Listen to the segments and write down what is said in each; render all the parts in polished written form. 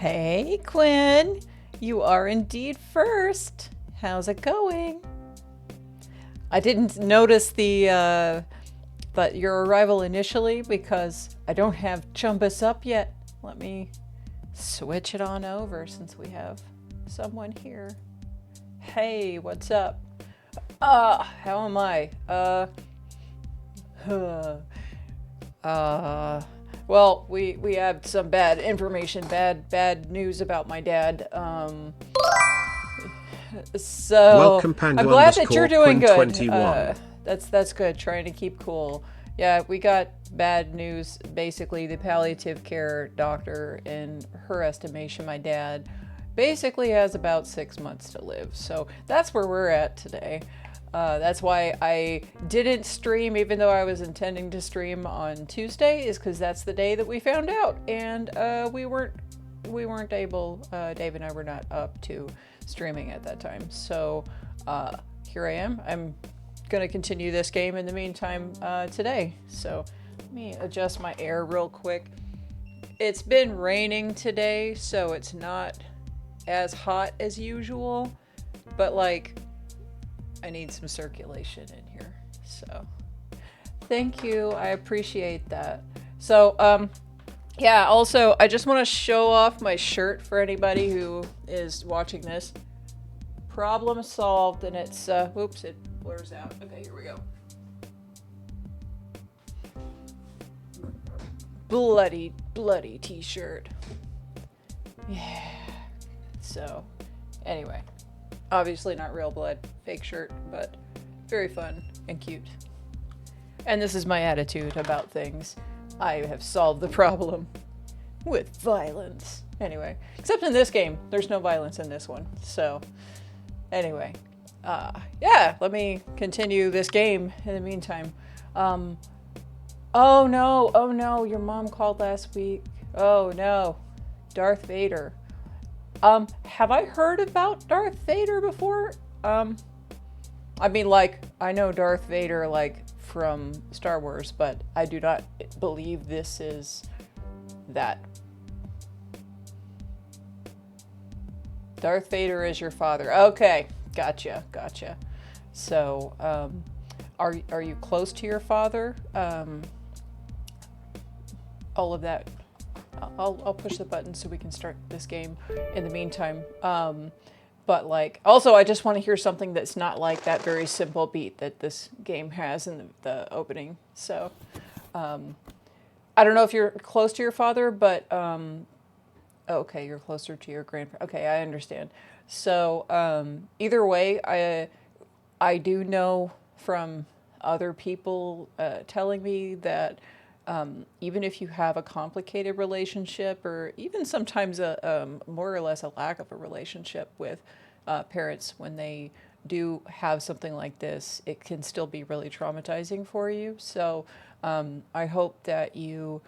Hey, Quinn. You are indeed first. How's it going? I didn't notice but your arrival initially because I don't have Chumbus up yet. Let me switch it on over since we have someone here. Hey, what's up? How am I? Well, we have some bad information, bad news about my dad. So Welcome, I'm glad that you're Pangol doing good. 21. That's good. Trying to keep cool. Yeah, we got bad news. Basically, the palliative care doctor, in her estimation, my dad basically has about 6 months to live. So that's where we're at today. That's why I didn't stream, even though I was intending to stream on Tuesday, is because that's the day that we found out, and we weren't able. Dave and I were not up to streaming at that time. So here I am. I'm gonna continue this game in the meantime today. So let me adjust my air real quick. It's been raining today, so it's not as hot as usual, but like, I need some circulation in here. So thank you. I appreciate that. So yeah, also I just want to show off my shirt for anybody who is watching this. Problem solved, and it's whoops, it blurs out. Okay, here we go. Bloody t-shirt. Yeah. So anyway, obviously not real blood, fake shirt, but very fun and cute. And this is my attitude about things. I have solved the problem with violence. Anyway, except in this game, there's no violence in this one. So anyway, yeah, let me continue this game in the meantime. Oh no, your mom called last week. Oh no, Darth Vader. Have I heard about Darth Vader before? I mean, like, I know Darth Vader, like, from Star Wars, but I do not believe this is that. Darth Vader is your father. Okay, gotcha. So, are you close to your father? All of that. I'll push the button so we can start this game in the meantime. But like, also I just want to hear something that's not like that very simple beat that this game has in the opening. So, I don't know if you're close to your father, but, okay, you're closer to your grandparents. Okay, I understand. So, either way, I do know from other people telling me that even if you have a complicated relationship, or even sometimes a more or less a lack of a relationship with parents, when they do have something like this, it can still be really traumatizing for you. So I hope that you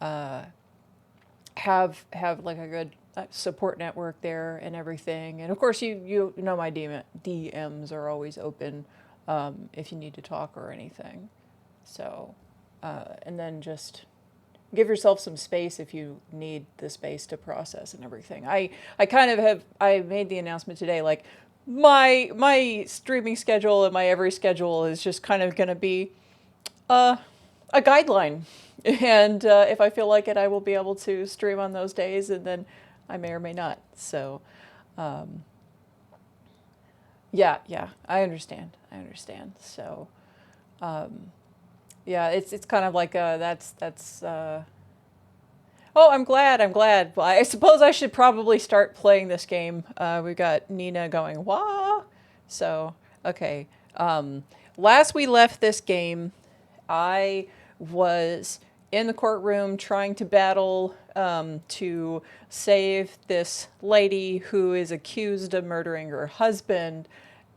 have like a good support network there and everything. And of course, you know my DMs are always open if you need to talk or anything. So. And then just give yourself some space if you need the space to process and everything. I kind of have, I made the announcement today, like, my streaming schedule and my every schedule is just kind of going to be a guideline. And if I feel like it, I will be able to stream on those days, and then I may or may not. So, yeah, I understand. So, yeah, it's kind of like that's oh, I'm glad. Well, I suppose I should probably start playing this game. We've got Nina going wah. So okay, last we left this game, I was in the courtroom trying to battle to save this lady who is accused of murdering her husband,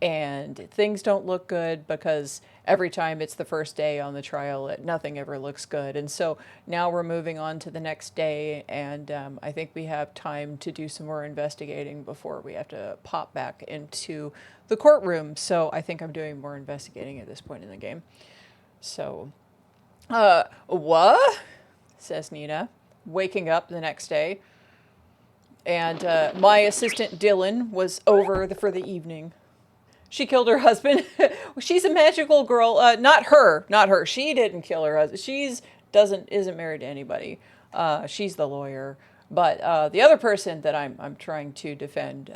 and things don't look good because every time it's the first day on the trial, nothing ever looks good. And so now we're moving on to the next day, and I think we have time to do some more investigating before we have to pop back into the courtroom. So I think I'm doing more investigating at this point in the game. So, what? Says Nina, waking up the next day. And my assistant Dylan was over for the evening. She killed her husband. She's a magical girl. Not her. Not her. She didn't kill her husband. Isn't married to anybody. She's the lawyer. But the other person that I'm trying to defend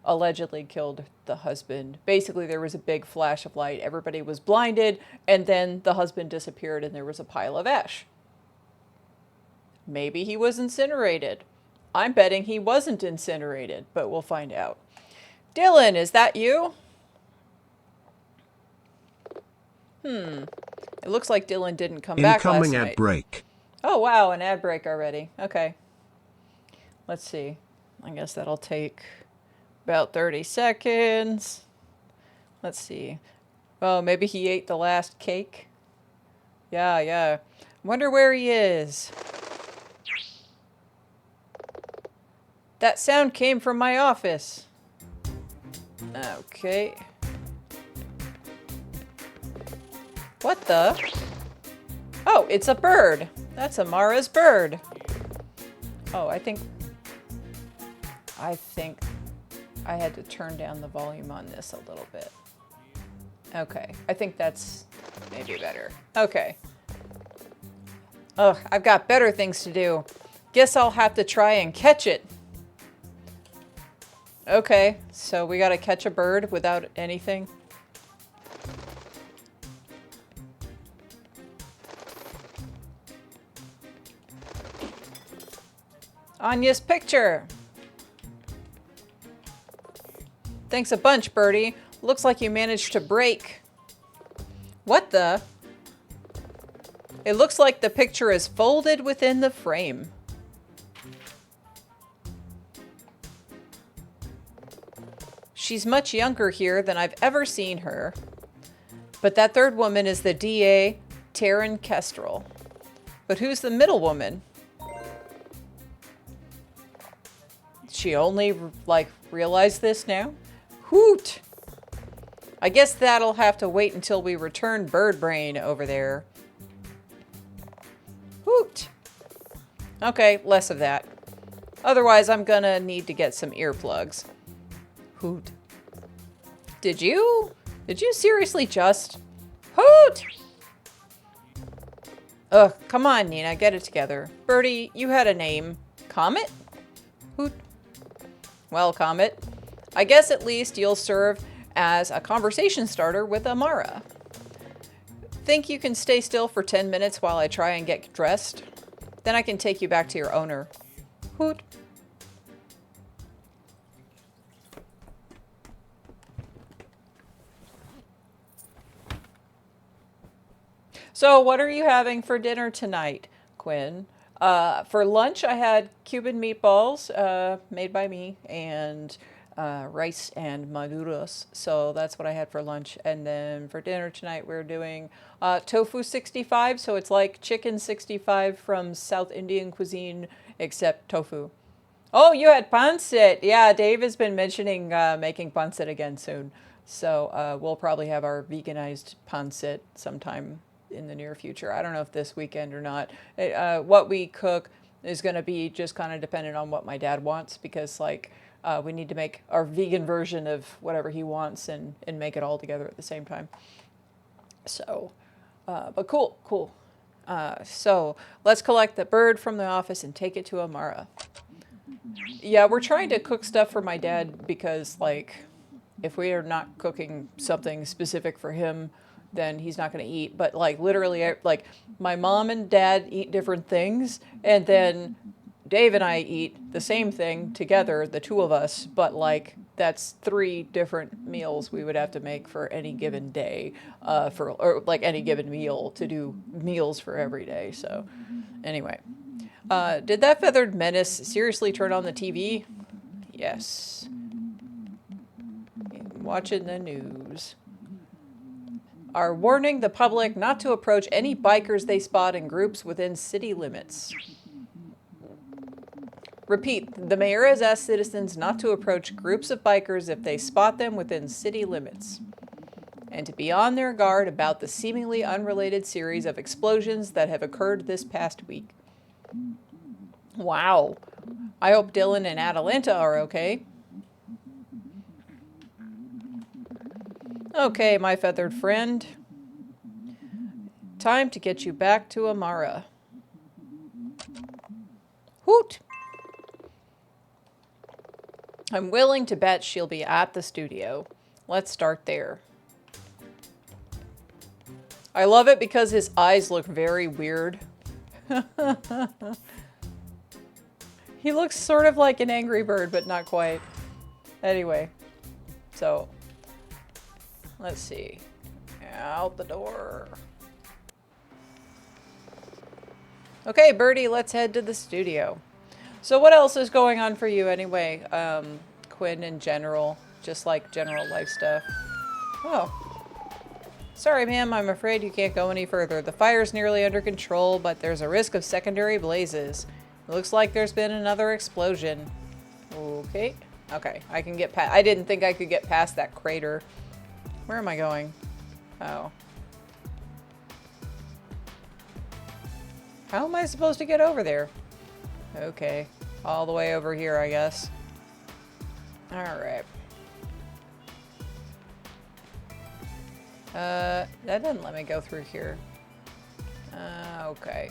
allegedly killed the husband. Basically, there was a big flash of light. Everybody was blinded, and then the husband disappeared, and there was a pile of ash. Maybe he was incinerated. I'm betting he wasn't incinerated, but we'll find out. Dylan, is that you? It looks like Dylan didn't come back last night. Incoming ad break. Oh, wow, an ad break already. Okay. Let's see. I guess that'll take about 30 seconds. Let's see. Oh, maybe he ate the last cake? Yeah. Wonder where he is. That sound came from my office. Okay. What the? Oh, it's a bird. That's Amara's bird. Oh, I think I had to turn down the volume on this a little bit. Okay, I think that's maybe better. Okay. Ugh, I've got better things to do. Guess I'll have to try and catch it. Okay, so we gotta catch a bird without anything. Anya's picture. Thanks a bunch, Birdie. Looks like you managed to break. What the? It looks like the picture is folded within the frame. She's much younger here than I've ever seen her. But that third woman is the DA, Taryn Kestrel. But who's the middle woman? She only, realized this now? Hoot! I guess that'll have to wait until we return Bird Brain over there. Hoot! Okay, less of that. Otherwise, I'm gonna need to get some earplugs. Hoot. Did you seriously just? Hoot! Ugh, come on, Nina, get it together. Birdie, you had a name. Comet? Hoot. Well, Comet, I guess at least you'll serve as a conversation starter with Amara. Think you can stay still for 10 minutes while I try and get dressed? Then I can take you back to your owner. Hoot. So what are you having for dinner tonight, Quinn? For lunch, I had Cuban meatballs made by me and rice and maduros. So that's what I had for lunch. And then for dinner tonight, we're doing tofu 65. So it's like chicken 65 from South Indian cuisine, except tofu. Oh, you had pancit. Yeah, Dave has been mentioning making pancit again soon. So we'll probably have our veganized pancit sometime in the near future. I don't know if this weekend or not. What we cook is going to be just kind of dependent on what my dad wants, because we need to make our vegan version of whatever he wants and make it all together at the same time. So, but cool. So let's collect the bird from the office and take it to Amara. Yeah, we're trying to cook stuff for my dad because if we are not cooking something specific for him, then he's not going to eat. But literally, my mom and dad eat different things, and then Dave and I eat the same thing together, the two of us, but that's 3 different meals we would have to make for any given day, or any given meal, to do meals for every day. So anyway, did that feathered menace seriously turn on the TV? Yes. Watching the news. Are warning the public not to approach any bikers they spot in groups within city limits. Repeat, the mayor has asked citizens not to approach groups of bikers if they spot them within city limits, and to be on their guard about the seemingly unrelated series of explosions that have occurred this past week. Wow. I hope Dylan and Atalanta are okay. Okay, my feathered friend. Time to get you back to Amara. Hoot! I'm willing to bet she'll be at the studio. Let's start there. I love it because his eyes look very weird. He looks sort of like an angry bird, but not quite. Anyway, so let's see. Out the door. Okay, Birdie, let's head to the studio. So what else is going on for you anyway, Quinn, in general? Just like general life stuff. Oh. Sorry, ma'am, I'm afraid you can't go any further. The fire's nearly under control, but there's a risk of secondary blazes. It looks like there's been another explosion. Okay. Okay, I can get past... I didn't think I could get past that crater. Where am I going? Oh. How am I supposed to get over there? Okay. All the way over here, I guess. Alright. That doesn't let me go through here. Okay.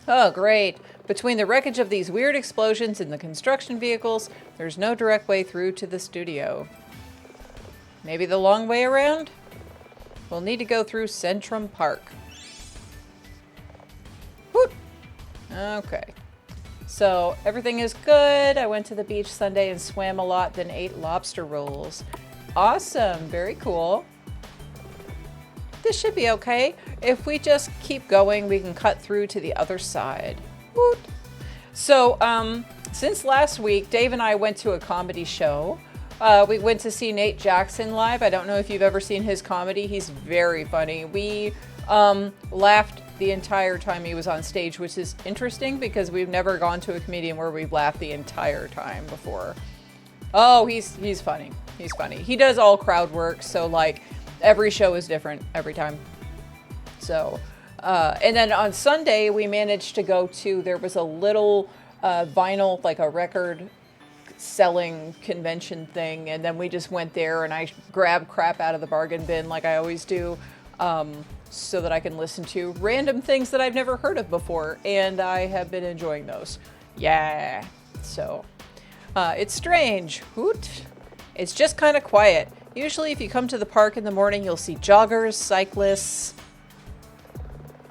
Oh, great. Between the wreckage of these weird explosions and the construction vehicles, there's no direct way through to the studio. Maybe the long way around? We'll need to go through Centrum Park. Whoop! Okay. So, everything is good. I went to the beach Sunday and swam a lot, then ate lobster rolls. Awesome. Very cool. This should be okay. If we just keep going, we can cut through to the other side. Woot. So, since last week, Dave and I went to a comedy show. We went to see Nate Jackson live. I don't know if you've ever seen his comedy. He's very funny. We laughed the entire time he was on stage, which is interesting because we've never gone to a comedian where we've laughed the entire time before. Oh, he's funny. He's funny. He does all crowd work, so like every show is different every time. So, and then on Sunday we managed to go to, there was a little vinyl, like a record selling convention thing, and then we just went there and I grabbed crap out of the bargain bin like I always do, so that I can listen to random things that I've never heard of before, and I have been enjoying those. Yeah. So, it's strange. Hoot. It's just kind of quiet. Usually if you come to the park in the morning, you'll see joggers, cyclists.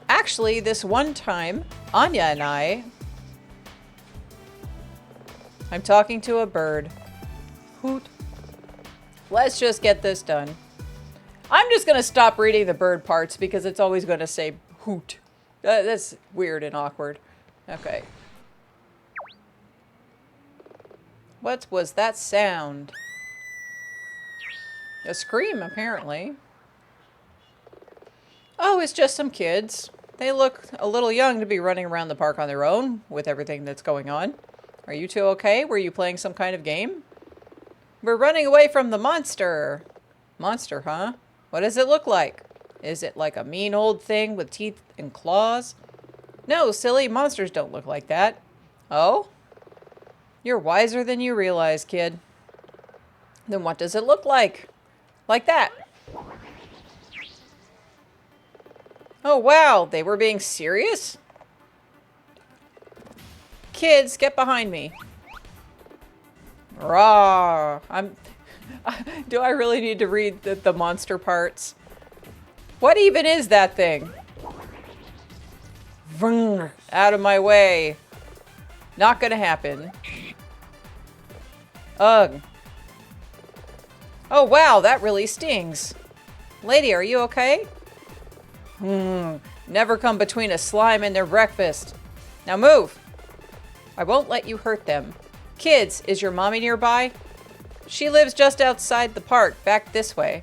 Actually, this one time, Anya and I'm talking to a bird. Hoot. Let's just get this done. I'm just going to stop reading the bird parts because it's always going to say hoot. That's weird and awkward. Okay. What was that sound? A scream, apparently. Oh, it's just some kids. They look a little young to be running around the park on their own with everything that's going on. Are you two okay? Were you playing some kind of game? We're running away from the monster. Monster, huh? What does it look like? Is it like a mean old thing with teeth and claws? No, silly, monsters don't look like that. Oh? You're wiser than you realize, kid. Then what does it look like? Like that. Oh, wow, they were being serious? Kids, get behind me. Rawr. Do I really need to read the monster parts? What even is that thing? Vroom, out of my way. Not gonna happen. Ugh. Oh wow, that really stings. Lady, are you okay? Never come between a slime and their breakfast. Now move. I won't let you hurt them. Kids, is your mommy nearby? She lives just outside the park, back this way.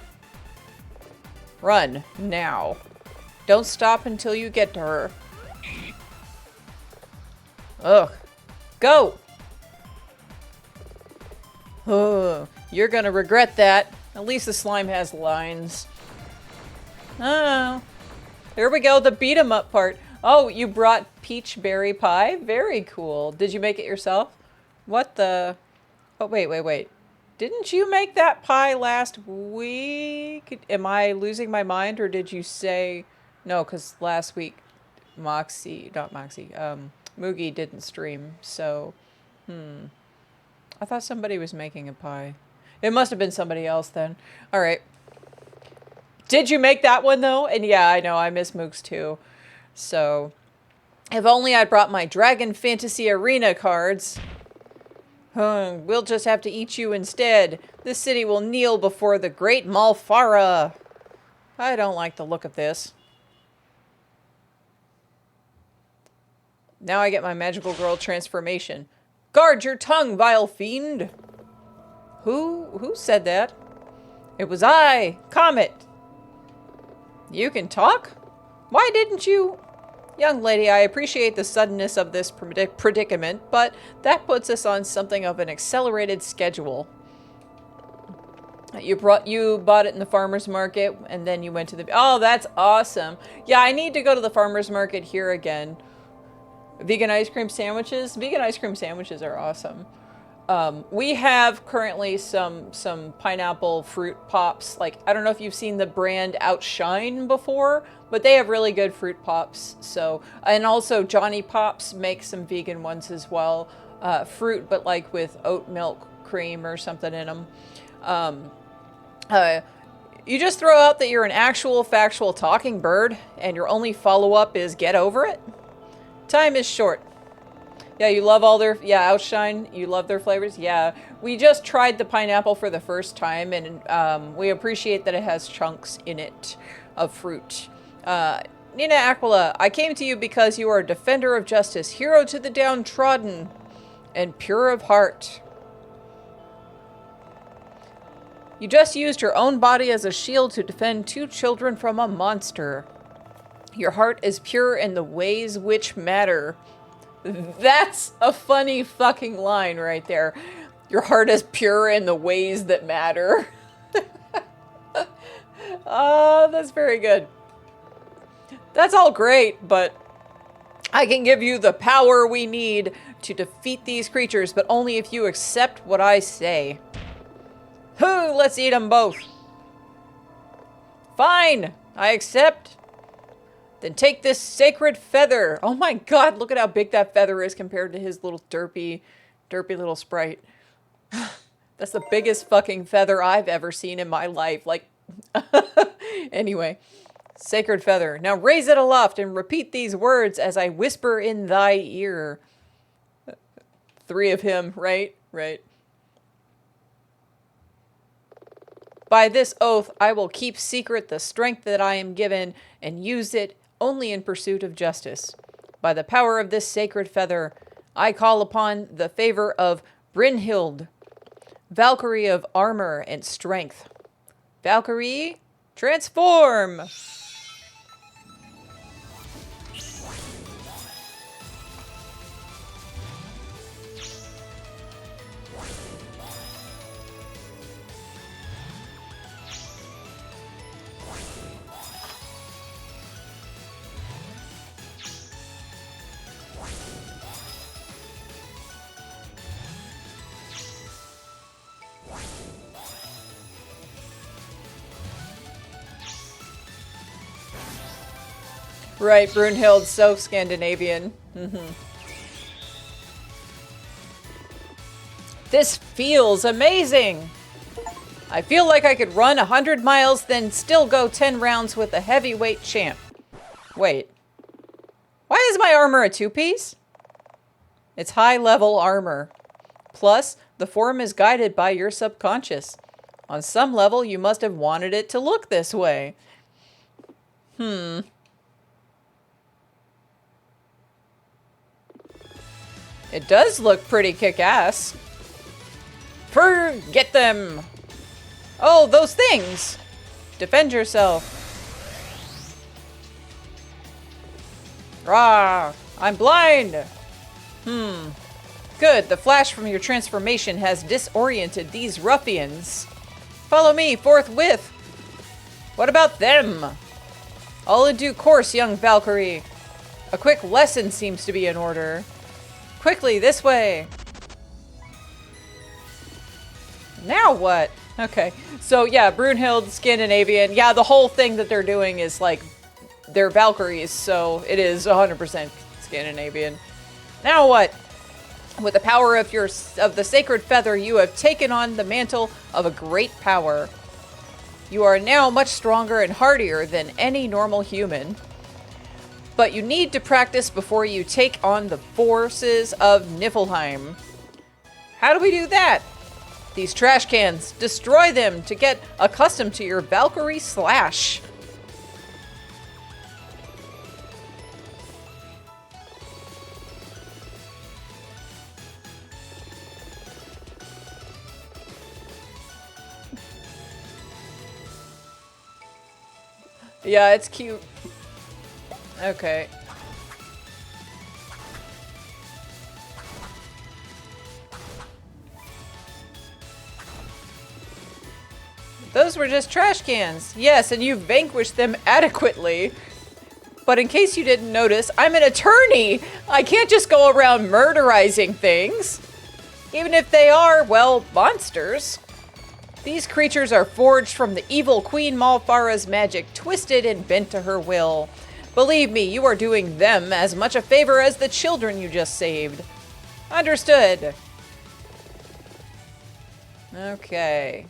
Run, now. Don't stop until you get to her. Ugh. Go! Oh, you're gonna regret that. At least the slime has lines. Oh, here we go, the beat 'em up part. Oh, you brought peach berry pie? Very cool. Did you make it yourself? What the? Oh, wait. Didn't you make that pie last week? Am I losing my mind, or did you say no? Because last week, Moogie didn't stream, so I thought somebody was making a pie. It must have been somebody else then. All right. Did you make that one though? And yeah, I know I miss Moogs too. So, if only I'd brought my Dragon Fantasy Arena cards. We'll just have to eat you instead. This city will kneel before the great Malfara. I don't like the look of this. Now I get my magical girl transformation. Guard your tongue, vile fiend! Who said that? It was I, Comet. You can talk? Why didn't you? Young lady, I appreciate the suddenness of this predicament, but that puts us on something of an accelerated schedule. You bought it in the farmer's market, and then you went to the... Oh, that's awesome. Yeah, I need to go to the farmer's market here again. Vegan ice cream sandwiches? Vegan ice cream sandwiches are awesome. We have currently some pineapple fruit pops. Like, I don't know if you've seen the brand Outshine before, but they have really good fruit pops. So, and also Johnny Pops makes some vegan ones as well. Fruit, but like with oat milk cream or something in them. You just throw out that you're an actual factual talking bird, and your only follow-up is get over it? Time is short. Yeah, you love all their... Yeah, Outshine, you love their flavors? Yeah. We just tried the pineapple for the first time, and we appreciate that it has chunks in it of fruit. Nina Aquila, I came to you because you are a defender of justice, hero to the downtrodden, and pure of heart. You just used your own body as a shield to defend 2 children from a monster. Your heart is pure in the ways which matter. That's a funny fucking line right there. Your heart is pure in the ways that matter. Oh, that's very good. That's all great, but I can give you the power we need to defeat these creatures, but only if you accept what I say. Let's eat them both. Fine, I accept. Then take this sacred feather. Oh my god, look at how big that feather is compared to his little derpy little sprite. That's the biggest fucking feather I've ever seen in my life. Like, anyway. Sacred feather. Now raise it aloft and repeat these words as I whisper in thy ear. 3 of him, right? Right. By this oath, I will keep secret the strength that I am given and use it only in pursuit of justice. By the power of this sacred feather, I call upon the favor of Brynhild, Valkyrie of armor and strength. Valkyrie, transform! Right, Brunhild, so Scandinavian. This feels amazing! I feel like I could run 100 miles, then still go 10 rounds with a heavyweight champ. Wait. Why is my armor a 2-piece? It's high-level armor. Plus, the form is guided by your subconscious. On some level, you must have wanted it to look this way. It does look pretty kick-ass. Forget them! Oh, those things! Defend yourself. Rah! I'm blind! Good, the flash from your transformation has disoriented these ruffians. Follow me forthwith! What about them? All in due course, young Valkyrie. A quick lesson seems to be in order. Quickly, this way. Now what? Okay. So yeah, Brunhild, Scandinavian. Yeah, the whole thing that they're doing is like, they're Valkyries, so it is 100% Scandinavian. Now what? With the power of the sacred feather, you have taken on the mantle of a great power. You are now much stronger and hardier than any normal human. But you need to practice before you take on the forces of Niflheim. How do we do that? These trash cans. Destroy them to get accustomed to your Valkyrie slash. Yeah, it's cute. Okay. Those were just trash cans. Yes, and you vanquished them adequately. But in case you didn't notice, I'm an attorney! I can't just go around murderizing things. Even if they are, well, monsters. These creatures are forged from the evil Queen Malfara's magic, twisted and bent to her will. Believe me, you are doing them as much a favor as the children you just saved. Understood. Okay.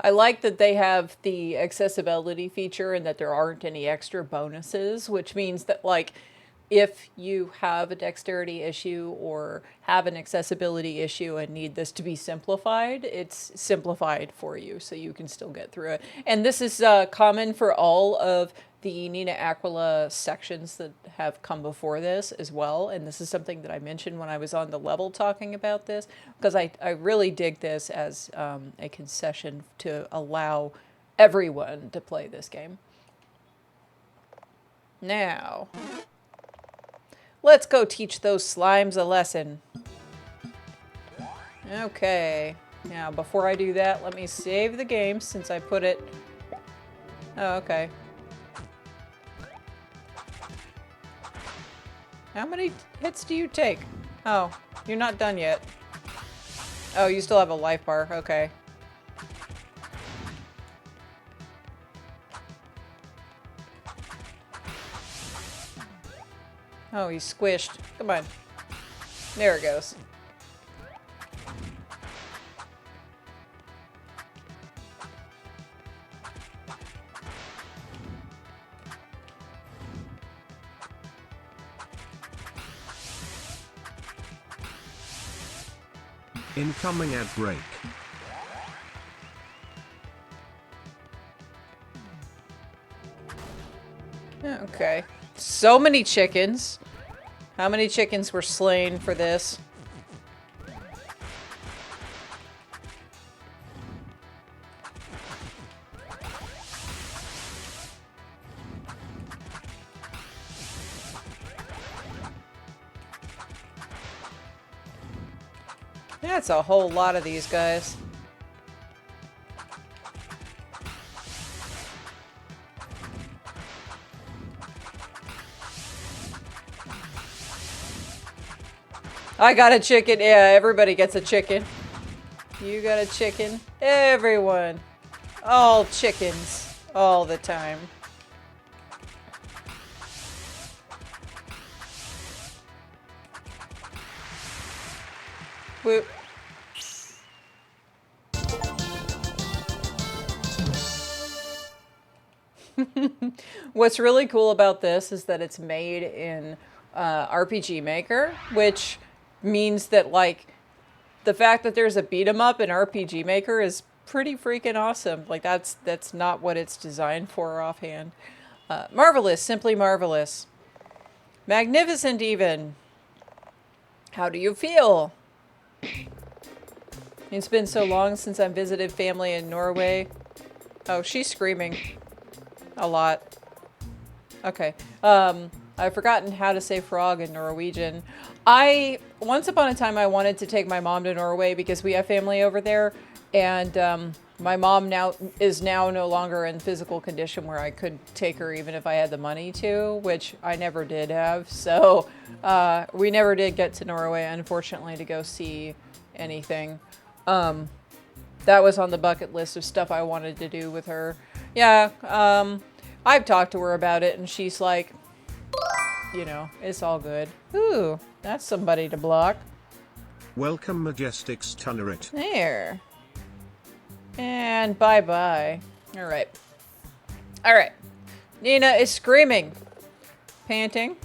I like that they have the accessibility feature and that there aren't any extra bonuses, which means that, like, if you have a dexterity issue or have an accessibility issue and need this to be simplified, it's simplified for you so you can still get through it. And this is common for all of the Nina Aquila sections that have come before this as well. And this is something that I mentioned when I was on the level talking about this, because I really dig this as a concession to allow everyone to play this game. Now, let's go teach those slimes a lesson. Okay. Now, before I do that, let me save the game since I put it... Oh, okay. How many hits do you take? Oh, you're not done yet. Oh, you still have a life bar. Okay. Oh, he's squished. Come on. There it goes. Incoming ad break. Okay. So many chickens. How many chickens were slain for this? That's a whole lot of these guys. I got a chicken. Yeah, everybody gets a chicken. You got a chicken. Everyone. All chickens. All the time. Whoop. What's really cool about this is that it's made in RPG Maker, which means that, like, the fact that there's a beat 'em up in RPG Maker is pretty freaking awesome. Like, that's not what it's designed for offhand. Marvelous, simply marvelous. Magnificent, even. How do you feel? It's been so long since I visited family in Norway. Oh, she's screaming. A lot. Okay. I've forgotten how to say frog in Norwegian. Once upon a time, I wanted to take my mom to Norway because we have family over there. And my mom is now no longer in physical condition where I could take her even if I had the money to, which I never did have. So we never did get to Norway, unfortunately, to go see anything. That was on the bucket list of stuff I wanted to do with her. Yeah, I've talked to her about it, and she's like, you know, it's all good. Ooh, that's somebody to block. Welcome, Majestic's Tunnerit. There. And bye-bye. All right. All right. Nina is screaming. Panting.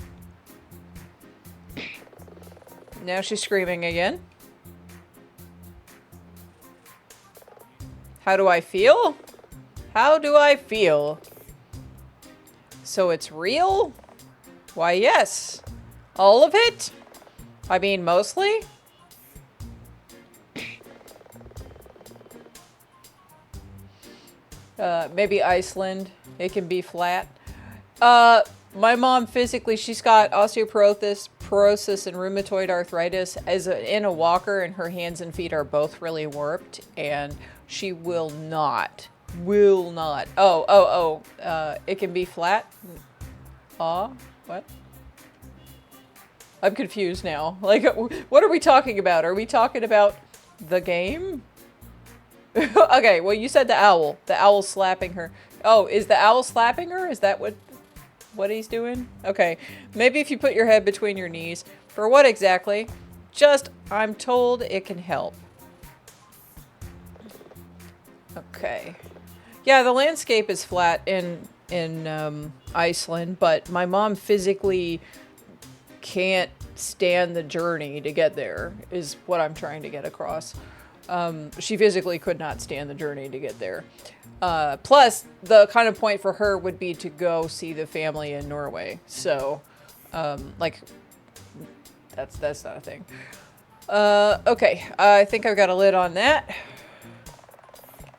Now she's screaming again. How do I feel? How do I feel? So it's real? Why, yes. All of it? I mean, mostly? Maybe Iceland. It can be flat. My mom physically, she's got osteoporosis and rheumatoid arthritis in a walker, and her hands and feet are both really warped, and she will not. It can be flat? What? I'm confused now. Like, what are we talking about? Are we talking about the game? Okay, well, you said the owl. The owl slapping her. Oh, is the owl slapping her? Is that what he's doing? Okay, maybe if you put your head between your knees. For what exactly? Just, I'm told it can help. Okay. Yeah, the landscape is flat in Iceland, but my mom physically can't stand the journey to get there, is what I'm trying to get across. She physically could not stand the journey to get there. Plus, the kind of point for her would be to go see the family in Norway. So, like, that's not a thing. Okay, I think I've got a lid on that.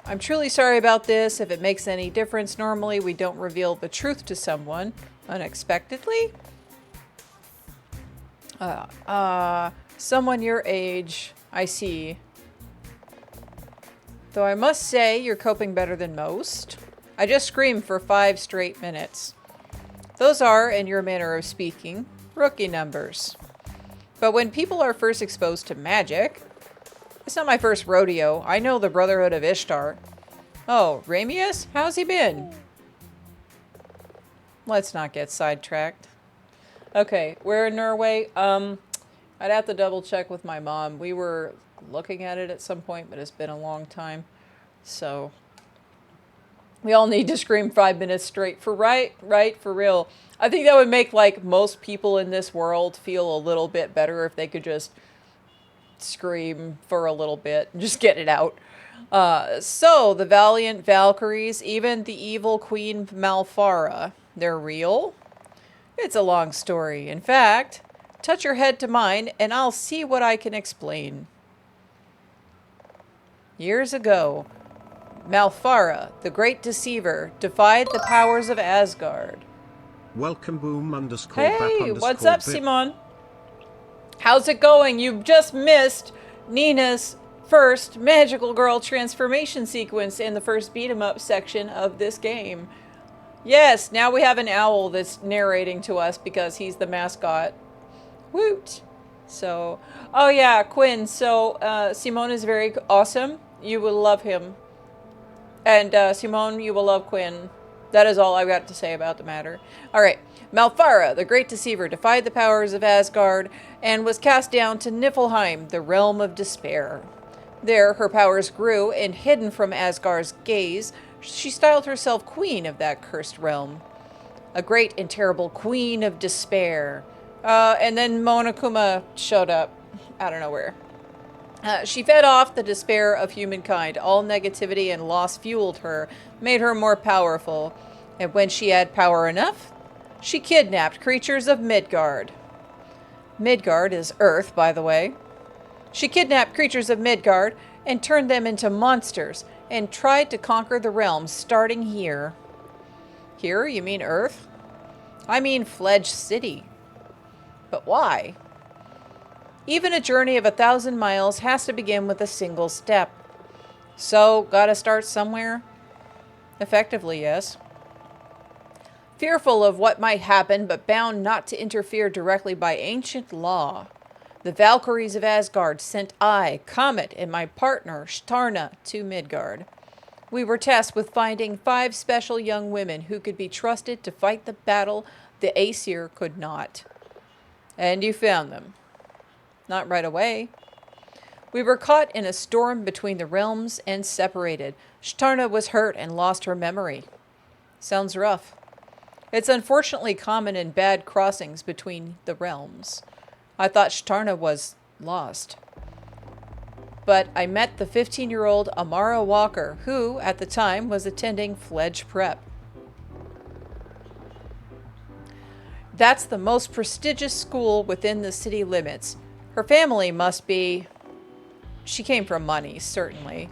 I'm truly sorry about this. If it makes any difference, normally we don't reveal the truth to someone unexpectedly. Someone your age, I see. Though I must say, you're coping better than most. I just screamed for 5 straight minutes. Those are, in your manner of speaking, rookie numbers. But when people are first exposed to magic, it's not my first rodeo. I know the Brotherhood of Ishtar. Oh, Ramius? How's he been? Let's not get sidetracked. Okay, we're in Norway. I'd have to double check with my mom. We were looking at it at some point, but it's been a long time. So we all need to scream 5 minutes straight for right, for real. I think that would make, like, most people in this world feel a little bit better if they could just scream for a little bit and just get it out. So the valiant Valkyries, even the evil Queen Malfara, they're real? It's a long story. In fact, touch your head to mine and I'll see what I can explain. Years ago, Malfara, the great deceiver, defied the powers of Asgard. Welcome, boom _ Hey, what's up, Simon? How's it going? You just missed Nina's first magical girl transformation sequence in the first beat 'em up section of this game. Yes, now we have an owl that's narrating to us because he's the mascot. Woot! So, oh yeah, Quinn. So, Simone is very awesome. You will love him. And, Simone, you will love Quinn. That is all I've got to say about the matter. Alright. Malfara, the great deceiver, defied the powers of Asgard and was cast down to Niflheim, the realm of despair. There, her powers grew, and hidden from Asgard's gaze, she styled herself queen of that cursed realm. A great and terrible queen of despair. And then Monokuma showed up out of nowhere. She fed off the despair of humankind. All negativity and loss fueled her, made her more powerful. And when she had power enough, she kidnapped creatures of Midgard. Midgard is Earth, by the way. She kidnapped creatures of Midgard and turned them into monsters and tried to conquer the realms starting here. Here? You mean Earth? I mean Fledge City. But why? Even a journey of 1,000 miles has to begin with a single step. So, gotta start somewhere? Effectively, yes. Fearful of what might happen, but bound not to interfere directly by ancient law, the Valkyries of Asgard sent I, Comet, and my partner, Shtarna, to Midgard. We were tasked with finding 5 special young women who could be trusted to fight the battle the Aesir could not. And you found them. Not right away. We were caught in a storm between the realms and separated. Shtarna was hurt and lost her memory. Sounds rough. It's unfortunately common in bad crossings between the realms. I thought Shtarna was lost. But I met the 15-year-old Amara Walker, who, at the time, was attending Fledge Prep. That's the most prestigious school within the city limits. Her family must be... She came from money, certainly.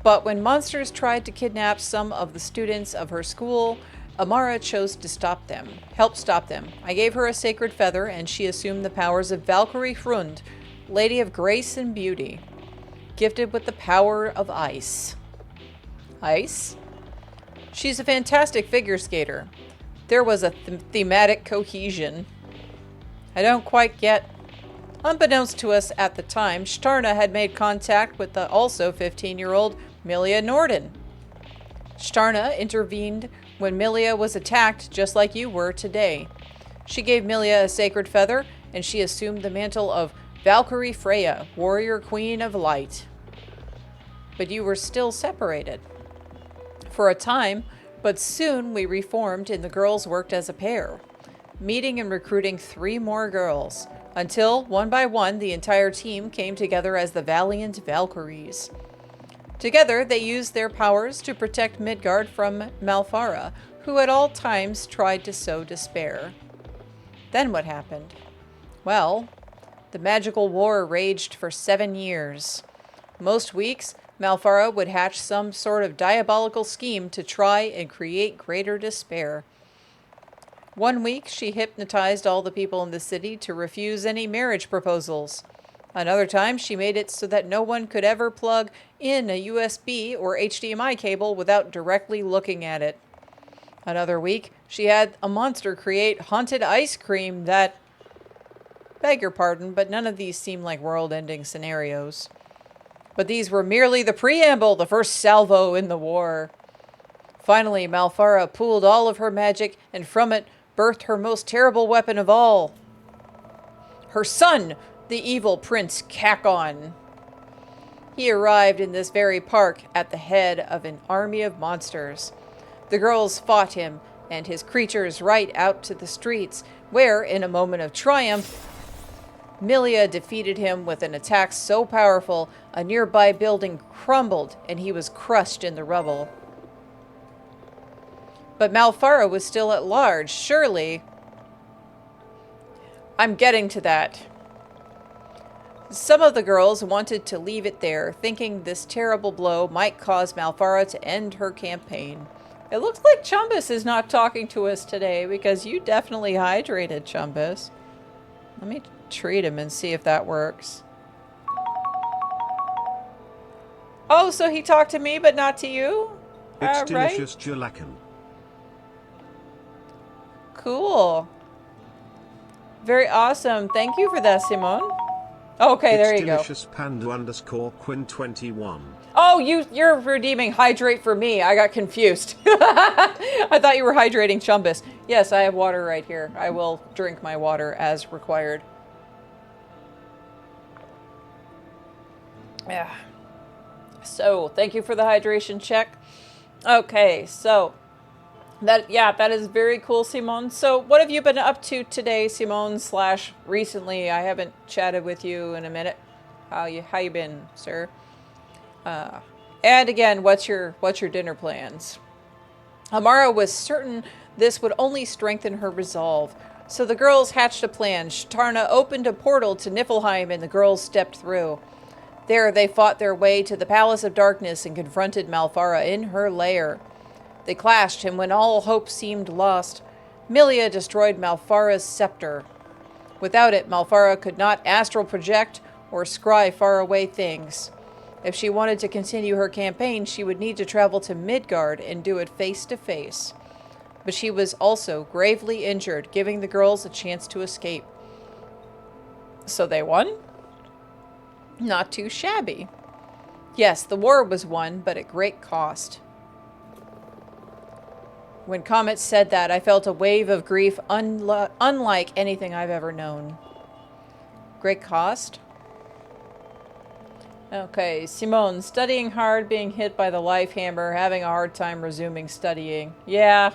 But when monsters tried to kidnap some of the students of her school, Amara chose to help stop them. I gave her a sacred feather, and she assumed the powers of Valkyrie Hrund, Lady of Grace and Beauty, gifted with the power of ice. Ice? She's a fantastic figure skater. There was a thematic cohesion. I don't quite get... Unbeknownst to us at the time, Shtarna had made contact with the also 15-year-old Milia Norden. Shtarna intervened when Milia was attacked just like you were today. She gave Milia a sacred feather, and she assumed the mantle of Valkyrie Freya, warrior queen of light. But you were still separated. For a time, but soon we reformed and the girls worked as a pair, meeting and recruiting 3 more girls, until, one by one, the entire team came together as the Valiant Valkyries. Together, they used their powers to protect Midgard from Malfara, who at all times tried to sow despair. Then what happened? Well, the magical war raged for 7 years. Most weeks, Malfara would hatch some sort of diabolical scheme to try and create greater despair. One week, she hypnotized all the people in the city to refuse any marriage proposals. Another time, she made it so that no one could ever plug in a USB or HDMI cable without directly looking at it. Another week, she had a monster create haunted ice cream that... Beg your pardon, but none of these seem like world-ending scenarios. But these were merely the preamble, the first salvo in the war. Finally, Malfara pooled all of her magic, and from it birthed her most terrible weapon of all. Her son, the evil Prince Kakon. He arrived in this very park at the head of an army of monsters. The girls fought him and his creatures right out to the streets, where, in a moment of triumph, Milia defeated him with an attack so powerful, a nearby building crumbled and he was crushed in the rubble. But Malfara was still at large, surely. I'm getting to that. Some of the girls wanted to leave it there, thinking this terrible blow might cause Malfara to end her campaign. It looks like Chumbus is not talking to us today, because you definitely hydrated, Chumbus. Let me treat him and see if that works. Oh, so he talked to me, but not to you? It's right. delicious, Jala-chan. Cool. Very awesome. Thank you for that, Simone. Okay, there you go. It's delicious Panda_Quinn21. Oh, you're redeeming hydrate for me. I got confused. I thought you were hydrating Chumbus. Yes, I have water right here. I will drink my water as required. Yeah. So, thank you for the hydration check. Okay, so that is very cool, Simone. So, what have you been up to today, Simone, / recently? I haven't chatted with you in a minute. How you been, sir? And again, what's your dinner plans? Amara was certain this would only strengthen her resolve. So the girls hatched a plan. Shtarna opened a portal to Niflheim and the girls stepped through. There they fought their way to the Palace of Darkness and confronted Malfara in her lair. They clashed, and when all hope seemed lost, Milia destroyed Malfara's scepter. Without it, Malfara could not astral project or scry faraway things. If she wanted to continue her campaign, she would need to travel to Midgard and do it face to face. But she was also gravely injured, giving the girls a chance to escape. So they won? Not too shabby. Yes, the war was won, but at great cost. When Comet said that, I felt a wave of grief unlike anything I've ever known. Great cost? Okay, Simone, studying hard, being hit by the life hammer, having a hard time resuming studying. Yeah,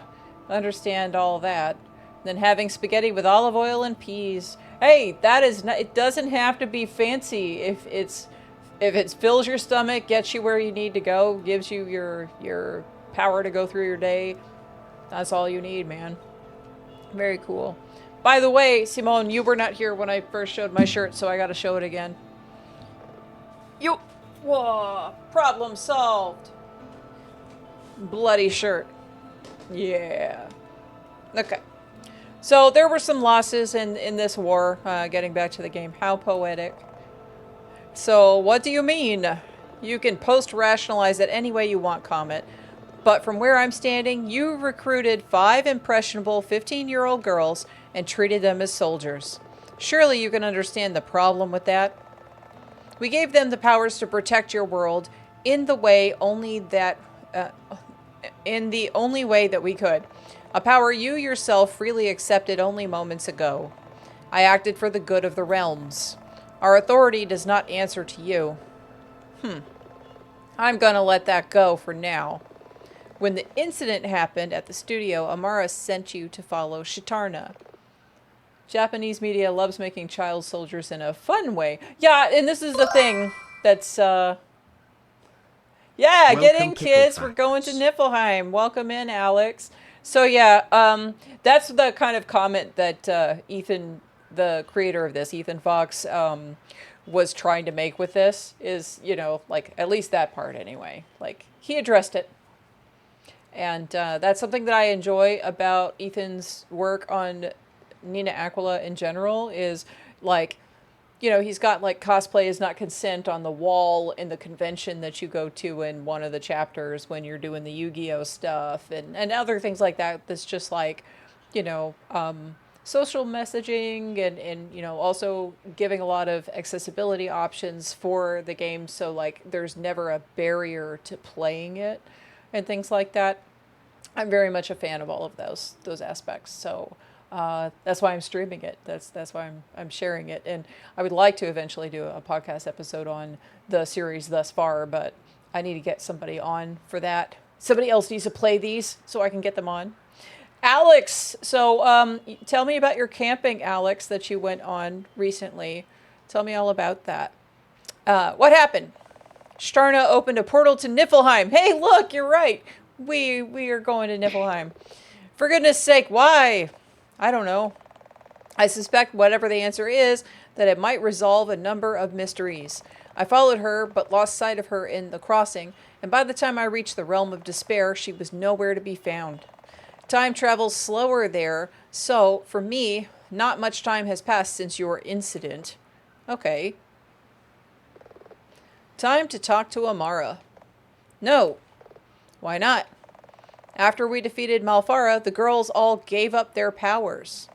understand all that. Then having spaghetti with olive oil and peas. Hey, that is not, it doesn't have to be fancy. If it fills your stomach, gets you where you need to go, gives you your power to go through your day, that's all you need, man. Very cool. By the way, Simone, you were not here when I first showed my shirt, so I gotta show it again. Whoa, problem solved. Bloody shirt. Yeah. Okay. So there were some losses in this war, getting back to the game. How poetic. So what do you mean? You can post-rationalize it any way you want, Comet. But from where I'm standing, you recruited 5 impressionable 15-year-old girls and treated them as soldiers. Surely you can understand the problem with that. We gave them the powers to protect your world in the only way that we could. A power you yourself freely accepted only moments ago. I acted for the good of the realms. Our authority does not answer to you. I'm gonna let that go for now. When the incident happened at the studio, Amara sent you to follow Shtarna. Japanese media loves making child soldiers in a fun way. Yeah, and this is the thing that's, yeah, Welcome, get in, kids. Picklefax. We're going to Niflheim. Welcome in, Alex. So, yeah, that's the kind of comment that Ethan, the creator of this, Ethan Fox, was trying to make with this is, you know, like, at least that part anyway. Like, he addressed it. And that's something that I enjoy about Ethan's work on Nina Aquila in general is, like, you know, he's got, like, cosplay is not consent on the wall in the convention that you go to in one of the chapters when you're doing the Yu-Gi-Oh stuff and other things like that. That's just, like, you know, social messaging and, you know, also giving a lot of accessibility options for the game. So, like, there's never a barrier to playing it and things like that. I'm very much a fan of all of those aspects. So that's why I'm streaming it. That's why I'm sharing it. And I would like to eventually do a podcast episode on the series thus far, but I need to get somebody on for that. Somebody else needs to play these so I can get them on. Alex, so tell me about your camping, Alex, that you went on recently. Tell me all about that. What happened? Shtarna opened a portal to Niflheim. Hey, look, you're right. We are going to Niflheim. For goodness sake, why? I don't know. I suspect whatever the answer is, that it might resolve a number of mysteries. I followed her, but lost sight of her in the crossing, and by the time I reached the realm of despair, she was nowhere to be found. Time travels slower there, so, for me, not much time has passed since your incident. Okay. Time to talk to Amara. No. Why not? After we defeated Malfara, the girls all gave up their powers.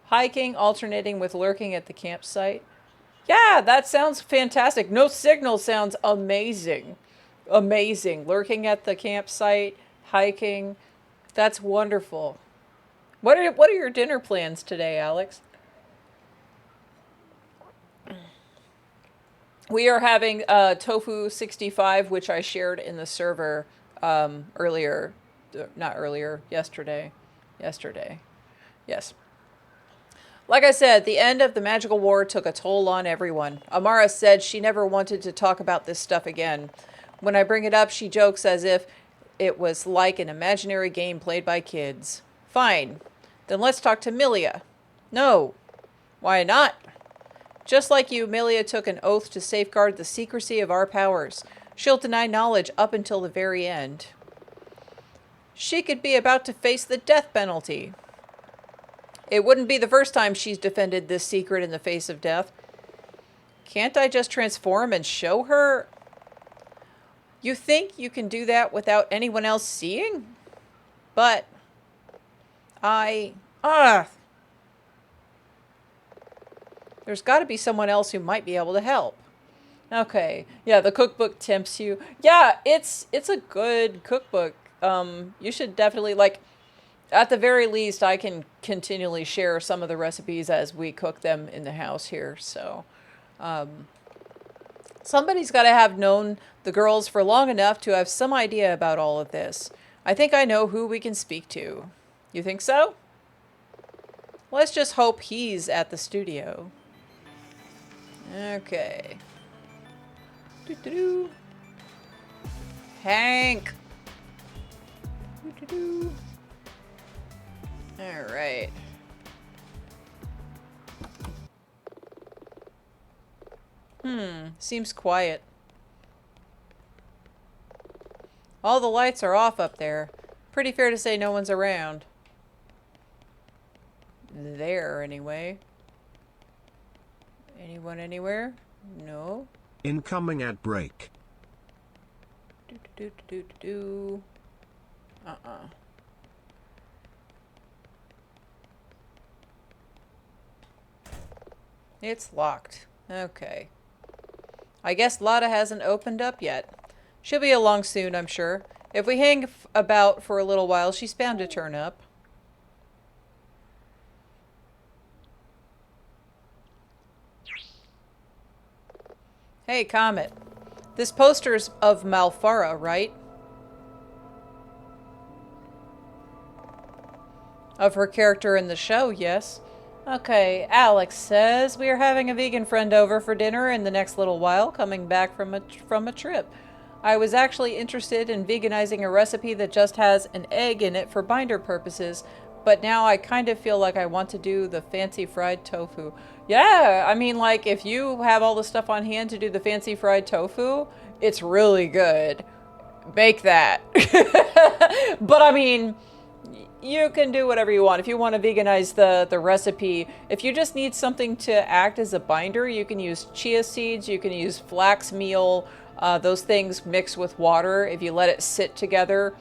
Hiking, alternating with lurking at the campsite. Yeah, that sounds fantastic. No signal sounds amazing. Amazing. Lurking at the campsite, hiking. That's wonderful. What are your dinner plans today, Alex? We are having tofu 65, which I shared in the server earlier. Not earlier, yesterday. Yesterday. Yes. Like I said, the end of the magical war took a toll on everyone. Amara said she never wanted to talk about this stuff again. When I bring it up, she jokes as if it was like an imaginary game played by kids. Fine. Then let's talk to Milia. No. Why not? Just like you, Milia took an oath to safeguard the secrecy of our powers. She'll deny knowledge up until the very end. She could be about to face the death penalty. It wouldn't be the first time she's defended this secret in the face of death. Can't I just transform and show her? You think you can do that without anyone else seeing? But there's got to be someone else who might be able to help. Okay, yeah, the cookbook tempts you. Yeah, it's a good cookbook. You should definitely, like, at the very least, I can continually share some of the recipes as we cook them in the house here. So, somebody's got to have known the girls for long enough to have some idea about all of this. I think I know who we can speak to. You think so? Let's just hope he's at the studio. Okay. Doo-doo-doo. Hank. Doo-doo-doo. All right. Seems quiet. All the lights are off up there. Pretty fair to say no one's around. There, anyway. Anyone anywhere? No. Incoming ad break. Do-do-do-do-do-do. It's locked. Okay. I guess Lotta hasn't opened up yet. She'll be along soon, I'm sure. If we hang about for a little while, she's bound to turn up. Hey, Comet. This poster's of Malfara, right? Of her character in the show, yes. Okay, Alex says we are having a vegan friend over for dinner in the next little while, coming back from a trip. I was actually interested in veganizing a recipe that just has an egg in it for binder purposes, but now I kind of feel like I want to do the fancy fried tofu. Yeah, I mean, like, if you have all the stuff on hand to do the fancy fried tofu, it's really good. Make that. But I mean, you can do whatever you want. If you want to veganize the recipe, if you just need something to act as a binder, you can use chia seeds, you can use flax meal, those things mixed with water. If you let it sit together,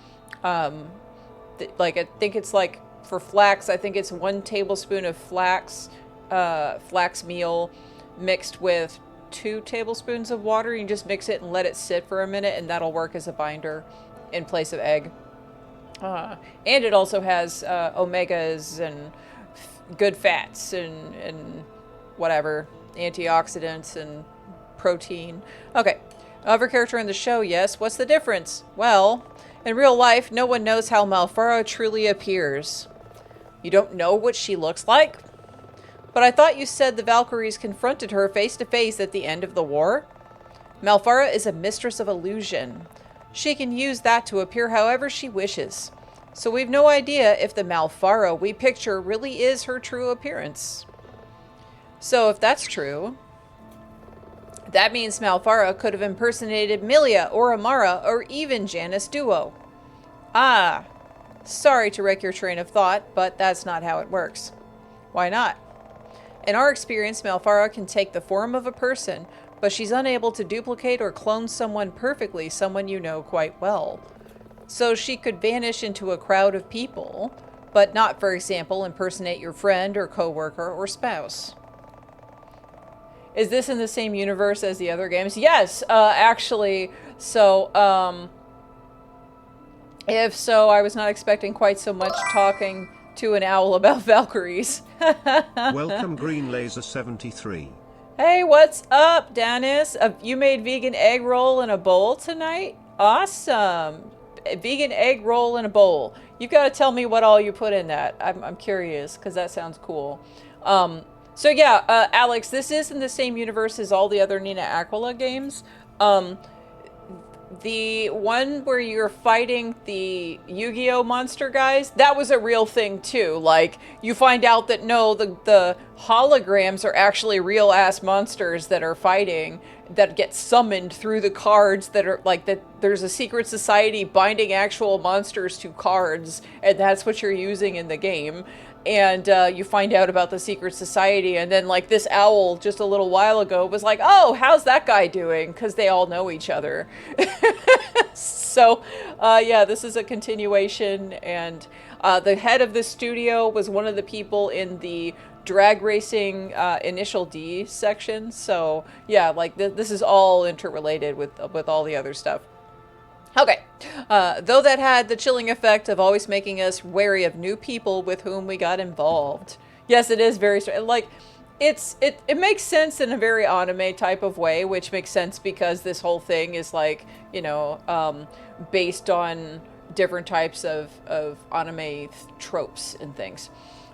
like, I think it's like, for flax, I think it's 1 tablespoon of flax meal mixed with 2 tablespoons of water. You just mix it and let it sit for a minute, and that'll work as a binder in place of egg. And it also has omegas and good fats and whatever, antioxidants and protein. Okay, of her character in the show, yes. What's the difference? Well, in real life, no one knows how Malfara truly appears. You don't know what she looks like? But I thought you said the Valkyries confronted her face to face at the end of the war? Malfara is a mistress of illusion. She can use that to appear however she wishes. So we've no idea if the Malfara we picture really is her true appearance. So if that's true, that means Malfara could have impersonated Milia or Amara or even Janus Duo. Ah, sorry to wreck your train of thought, but that's not how it works. Why not? In our experience, Malfara can take the form of a person, but she's unable to duplicate or clone someone perfectly, someone you know quite well. So she could vanish into a crowd of people, but not, for example, impersonate your friend or coworker or spouse. Is this in the same universe as the other games? Yes, actually. So, if so, I was not expecting quite so much talking to an owl about Valkyries. Welcome Green Laser 73. Hey, what's up, Dennis? You made vegan egg roll in a bowl tonight? Awesome. A vegan egg roll in a bowl. You got to tell me what all you put in that. I'm curious, because that sounds cool. So yeah, Alex, this is in the same universe as all the other Nina Aquila games. Um, the one where you're fighting the Yu-Gi-Oh monster guys, that was a real thing too. Like, you find out that no, the holograms are actually real ass monsters that are fighting, that get summoned through the cards, that are like, that there's a secret society binding actual monsters to cards, and that's what you're using in the game. And you find out about the secret society, and then like this owl just a little while ago was like, oh, how's that guy doing, because they all know each other. So yeah, this is a continuation, and the head of the studio was one of the people in the drag racing Initial D section. So yeah, like this is all interrelated with all the other stuff. Okay, though that had the chilling effect of always making us wary of new people with whom we got involved. Yes, it is very like it makes sense in a very anime type of way, which makes sense because this whole thing is like, you know, based on different types of anime tropes and things.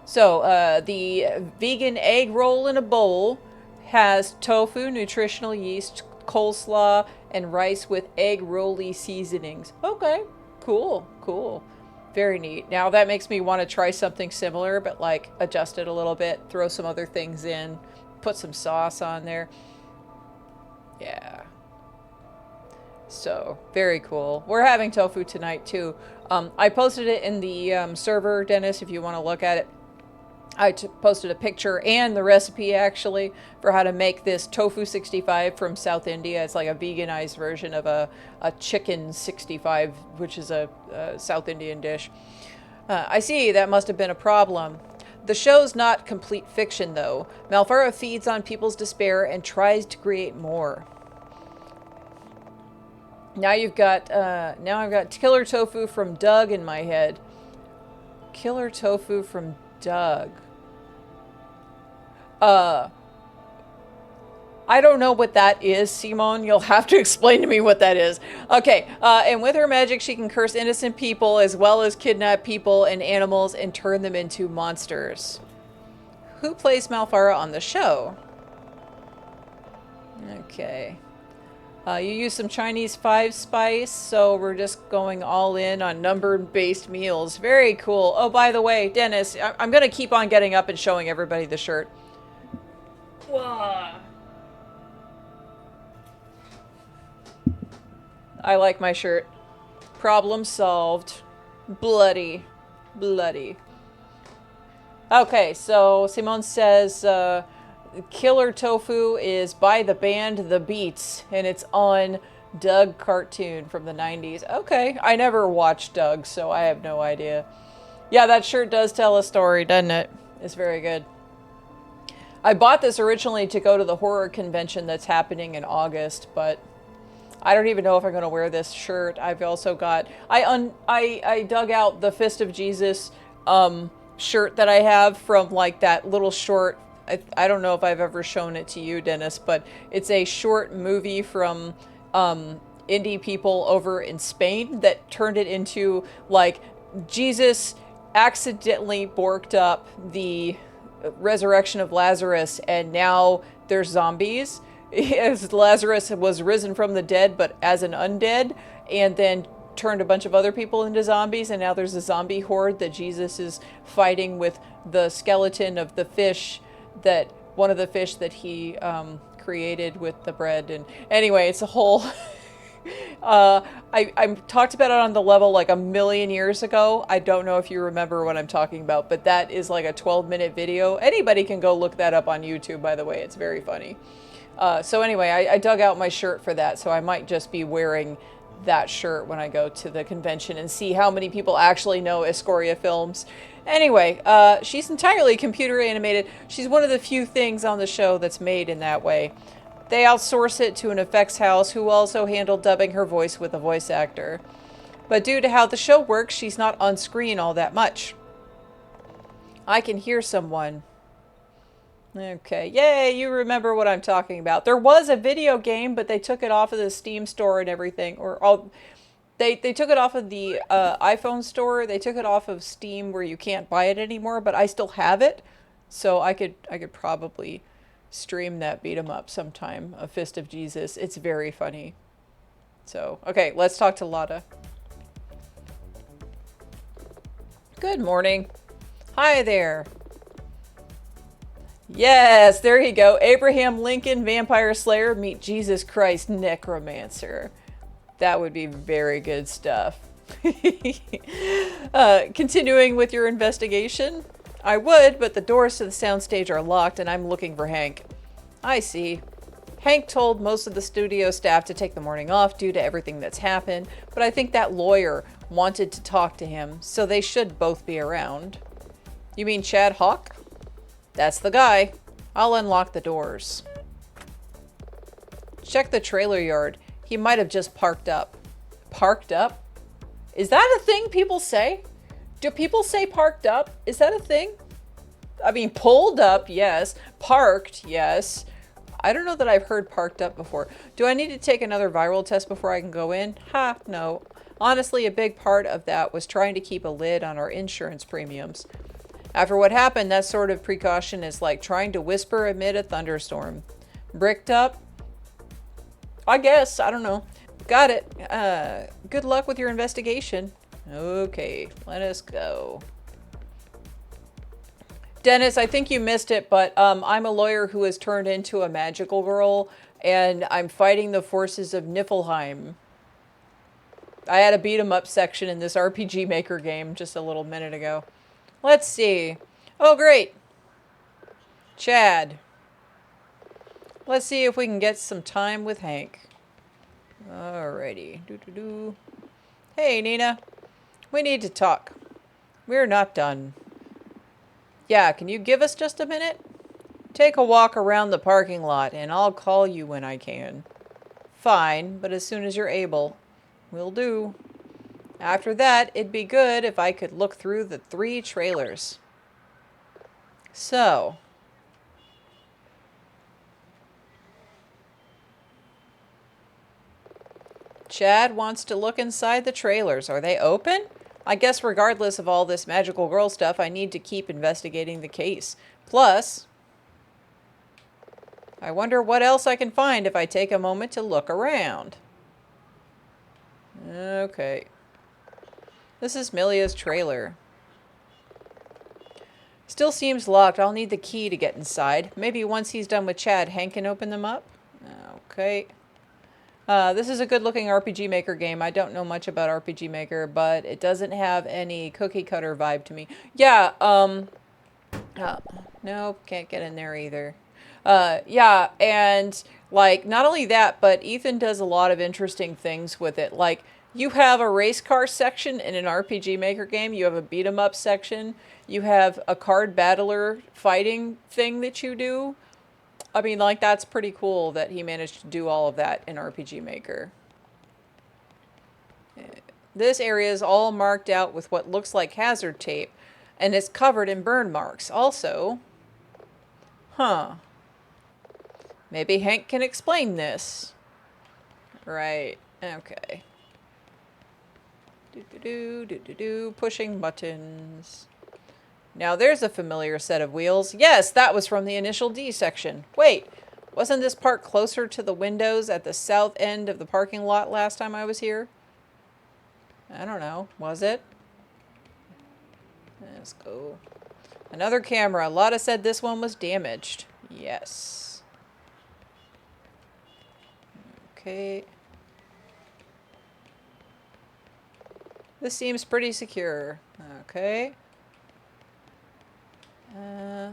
So the vegan egg roll in a bowl has tofu, nutritional yeast, coleslaw, and rice with egg rolly seasonings. Okay, cool, cool. Very neat. Now that makes me want to try something similar, but like adjust it a little bit, throw some other things in, put some sauce on there. Yeah. So, very cool. We're having tofu tonight too. I posted it in the server, Dennis, if you want to look at it. I posted a picture and the recipe, actually, for how to make this tofu 65 from South India. It's like a veganized version of a chicken 65, which is a South Indian dish. I see, that must have been a problem. The show's not complete fiction, though. Malfara feeds on people's despair and tries to create more. Now I've got killer tofu from Doug in my head. Killer tofu from Doug. I don't know what that is, Simone. You'll have to explain to me what that is. Okay, and with her magic, she can curse innocent people as well as kidnap people and animals and turn them into monsters. Who plays Malfara on the show? Okay. You use some Chinese 5 spice, so we're just going all in on number-based meals. Very cool. Oh, by the way, Dennis, I'm going to keep on getting up and showing everybody the shirt. Whoa. I like my shirt. Problem solved. Bloody. Bloody. Okay, so Simone says Killer Tofu is by the band The Beats, and it's on Doug cartoon from the 90s. Okay, I never watched Doug, so I have no idea. Yeah, that shirt does tell a story, doesn't it? It's very good. I bought this originally to go to the horror convention that's happening in August, but I don't even know if I'm going to wear this shirt. I've also got... I dug out the Fist of Jesus shirt that I have from like that little short... I don't know if I've ever shown it to you, Dennis, but it's a short movie from indie people over in Spain that turned it into like Jesus accidentally borked up the resurrection of Lazarus, and now there's zombies. As Lazarus was risen from the dead, but as an undead, and then turned a bunch of other people into zombies, and now there's a zombie horde that Jesus is fighting with the skeleton of the fish that one of the fish that he created with the bread. And anyway, it's a whole I talked about it on the level like a million years ago. I don't know if you remember what I'm talking about, but that is like a 12-minute video. Anybody can go look that up on YouTube, by the way. It's very funny. So anyway, I dug out my shirt for that, so I might just be wearing that shirt when I go to the convention and see how many people actually know Escoria Films. Anyway, she's entirely computer animated. She's one of the few things on the show that's made in that way. They outsource it to an effects house who also handled dubbing her voice with a voice actor. But due to how the show works, she's not on screen all that much. I can hear someone. Okay, yay, you remember what I'm talking about. There was a video game, but they took it off of the Steam store and everything. They took it off of the iPhone store. They took it off of Steam where you can't buy it anymore, but I still have it. So I could probably stream that beat 'em up sometime, A Fist of Jesus. It's very funny. So, okay, let's talk to Lotta. Good morning. Hi there. Yes, there you go. Abraham Lincoln, Vampire Slayer, meet Jesus Christ, Necromancer. That would be very good stuff. Continuing with your investigation? I would, but the doors to the soundstage are locked and I'm looking for Hank. I see. Hank told most of the studio staff to take the morning off due to everything that's happened, but I think that lawyer wanted to talk to him, so they should both be around. You mean Chad Hawk? That's the guy. I'll unlock the doors. Check the trailer yard. He might have just parked up. Parked up? Is that a thing people say? Do people say parked up? Is that a thing? I mean, pulled up, yes. Parked, yes. I don't know that I've heard parked up before. Do I need to take another viral test before I can go in? Ha, no. Honestly, a big part of that was trying to keep a lid on our insurance premiums. After what happened, that sort of precaution is like trying to whisper amid a thunderstorm. Bricked up? I guess. I don't know. Got it. Good luck with your investigation. Okay, let us go. Dennis, I think you missed it, but I'm a lawyer who has turned into a magical girl, and I'm fighting the forces of Niflheim. I had a beat 'em up section in this RPG Maker game just a little minute ago. Let's see. Oh, great. Chad. Let's see if we can get some time with Hank. Alrighty. Doo-doo-doo. Hey, Nina. We need to talk. We're not done. Yeah, can you give us just a minute? Take a walk around the parking lot, and I'll call you when I can. Fine, but as soon as you're able. Will do. After that, it'd be good if I could look through the 3 trailers. So. Chad wants to look inside the trailers. Are they open? I guess regardless of all this magical girl stuff, I need to keep investigating the case. Plus, I wonder what else I can find if I take a moment to look around. Okay. This is Milia's trailer. Still seems locked. I'll need the key to get inside. Maybe once he's done with Chad, Hank can open them up? Okay. This is a good-looking RPG Maker game. I don't know much about RPG Maker, but it doesn't have any cookie-cutter vibe to me. Yeah, nope, can't get in there either. Yeah, and, like, not only that, but Ethan does a lot of interesting things with it. Like, you have a race car section in an RPG Maker game. You have a beat-em-up section. You have a card battler fighting thing that you do. I mean, like, that's pretty cool that he managed to do all of that in RPG Maker. This area is all marked out with what looks like hazard tape, and is covered in burn marks. Also, maybe Hank can explain this. Right, okay. Pushing buttons. Now there's a familiar set of wheels. Yes, that was from the initial D section. Wait, wasn't this part closer to the windows at the south end of the parking lot last time I was here? I don't know. Was it? Let's go. Another camera. Lotta said this one was damaged. Yes. Okay. This seems pretty secure. Okay. Okay.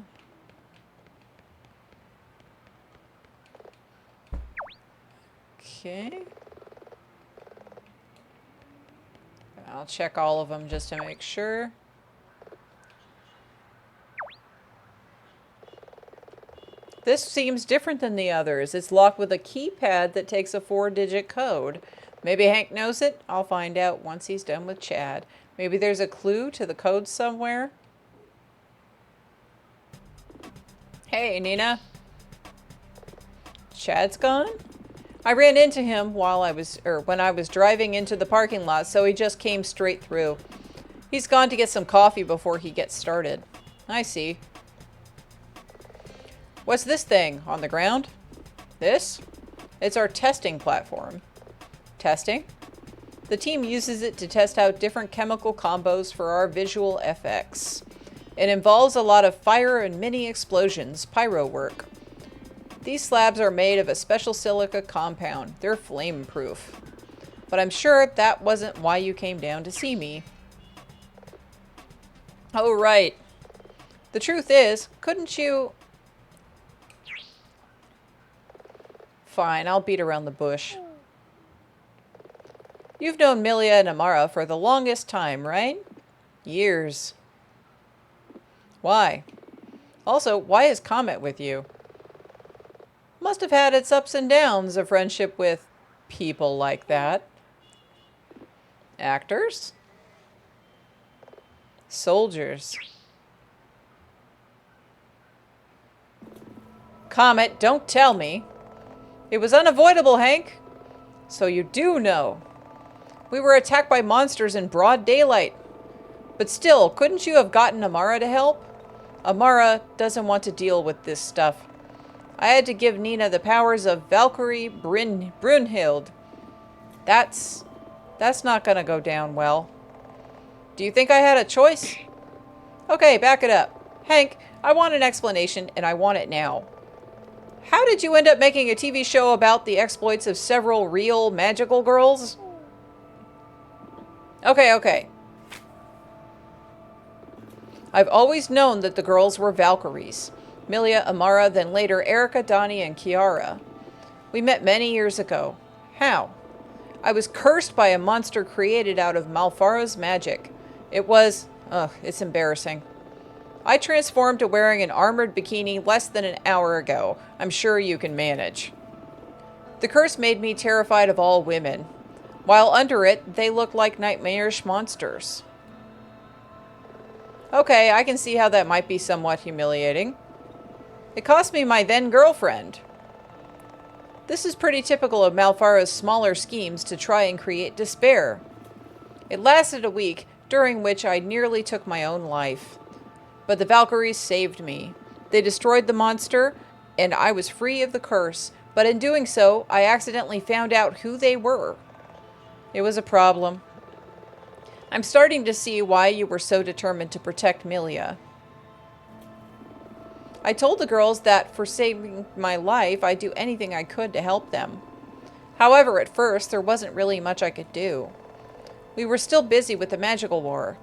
I'll check all of them just to make sure. This seems different than the others. It's locked with a keypad that takes a 4-digit code. Maybe Hank knows it? I'll find out once he's done with Chad. Maybe there's a clue to the code somewhere? Hey, Nina. Chad's gone? I ran into him when I was driving into the parking lot, so he just came straight through. He's gone to get some coffee before he gets started. I see. What's this thing on the ground? This? It's our testing platform. Testing? The team uses it to test out different chemical combos for our visual FX. It involves a lot of fire and mini explosions, pyro work. These slabs are made of a special silica compound. They're flame-proof. But I'm sure that wasn't why you came down to see me. Oh, right. The truth is, couldn't you... Fine, I'll beat around the bush. You've known Milia and Amara for the longest time, right? Years. Why? Also, why is Comet with you? Must have had its ups and downs, a friendship with people like that. Actors? Soldiers. Comet, don't tell me. It was unavoidable, Hank. So you do know. We were attacked by monsters in broad daylight. But still, couldn't you have gotten Amara to help? Amara doesn't want to deal with this stuff. I had to give Nina the powers of Valkyrie Brunhild. That's not gonna go down well. Do you think I had a choice? Okay, back it up. Hank, I want an explanation, and I want it now. How did you end up making a TV show about the exploits of several real magical girls? Okay. I've always known that the girls were Valkyries. Milia, Amara, then later Erica, Donnie, and Kiara. We met many years ago. How? I was cursed by a monster created out of Malfara's magic. It was... it's embarrassing. I transformed to wearing an armored bikini less than an hour ago. I'm sure you can manage. The curse made me terrified of all women. While under it, they looked like nightmarish monsters. Okay, I can see how that might be somewhat humiliating. It cost me my then-girlfriend. This is pretty typical of Malfara's smaller schemes to try and create despair. It lasted a week, during which I nearly took my own life. But the Valkyries saved me. They destroyed the monster, and I was free of the curse, but in doing so, I accidentally found out who they were. It was a problem. I'm starting to see why you were so determined to protect Milia. I told the girls that for saving my life, I'd do anything I could to help them. However, at first, there wasn't really much I could do. We were still busy with the magical war.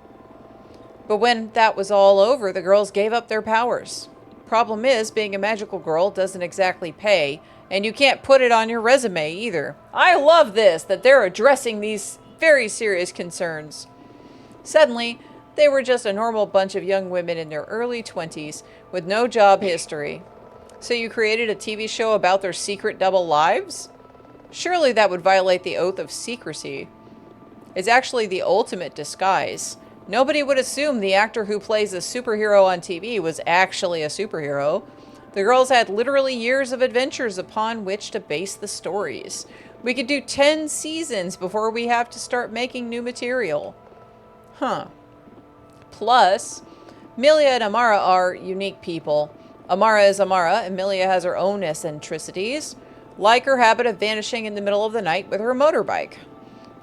But when that was all over, the girls gave up their powers. Problem is, being a magical girl doesn't exactly pay, and you can't put it on your resume either. I love this, that they're addressing these very serious concerns. Suddenly, they were just a normal bunch of young women in their early 20s with no job history. So you created a TV show about their secret double lives? Surely that would violate the oath of secrecy. It's actually the ultimate disguise. Nobody would assume the actor who plays a superhero on TV was actually a superhero. The girls had literally years of adventures upon which to base the stories. We could do 10 seasons before we have to start making new material. Huh. Plus, Milia and Amara are unique people. Amara is Amara, and Milia has her own eccentricities, like her habit of vanishing in the middle of the night with her motorbike.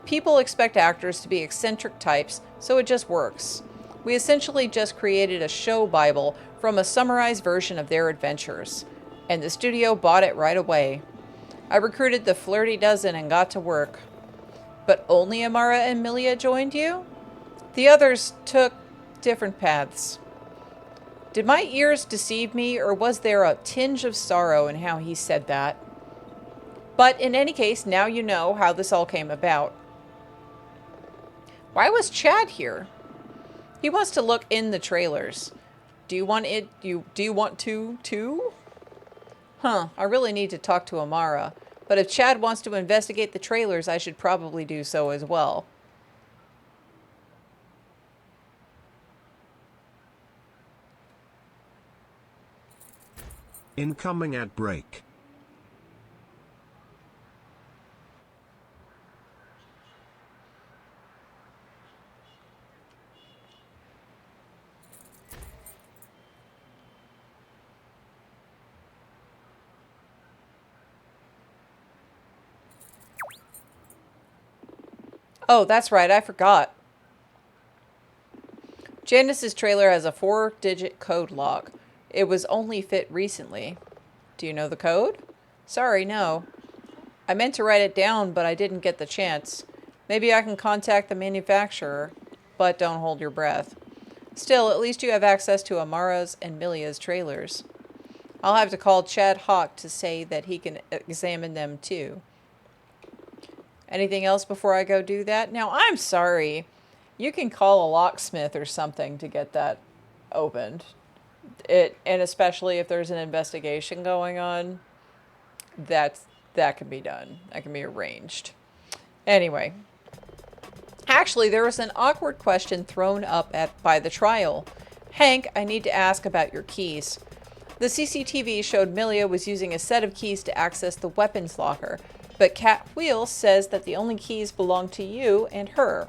People expect actors to be eccentric types, so it just works. We essentially just created a show Bible from a summarized version of their adventures, and the studio bought it right away. I recruited the flirty dozen and got to work. But only Amara and Milia joined you? The others took different paths. Did my ears deceive me, or was there a tinge of sorrow in how he said that? But in any case, now you know how this all came about. Why was Chad here? He wants to look in the trailers. Do you want to too? Huh, I really need to talk to Amara. But if Chad wants to investigate the trailers, I should probably do so as well. Incoming ad break. Oh, that's right, I forgot. Janice's trailer has a 4-digit code lock. It was only fit recently. Do you know the code? Sorry, no. I meant to write it down, but I didn't get the chance. Maybe I can contact the manufacturer, but don't hold your breath. Still, at least you have access to Amara's and Milia's trailers. I'll have to call Chad Hawk to say that he can examine them too. Anything else before I go do that? Now, I'm sorry. You can call a locksmith or something to get that opened. And especially if there's an investigation going on, that can be done. That can be arranged. Anyway, actually, there was an awkward question thrown up by the trial. Hank, I need to ask about your keys. The CCTV showed Milia was using a set of keys to access the weapons locker, but Cat Wheel says that the only keys belong to you and her.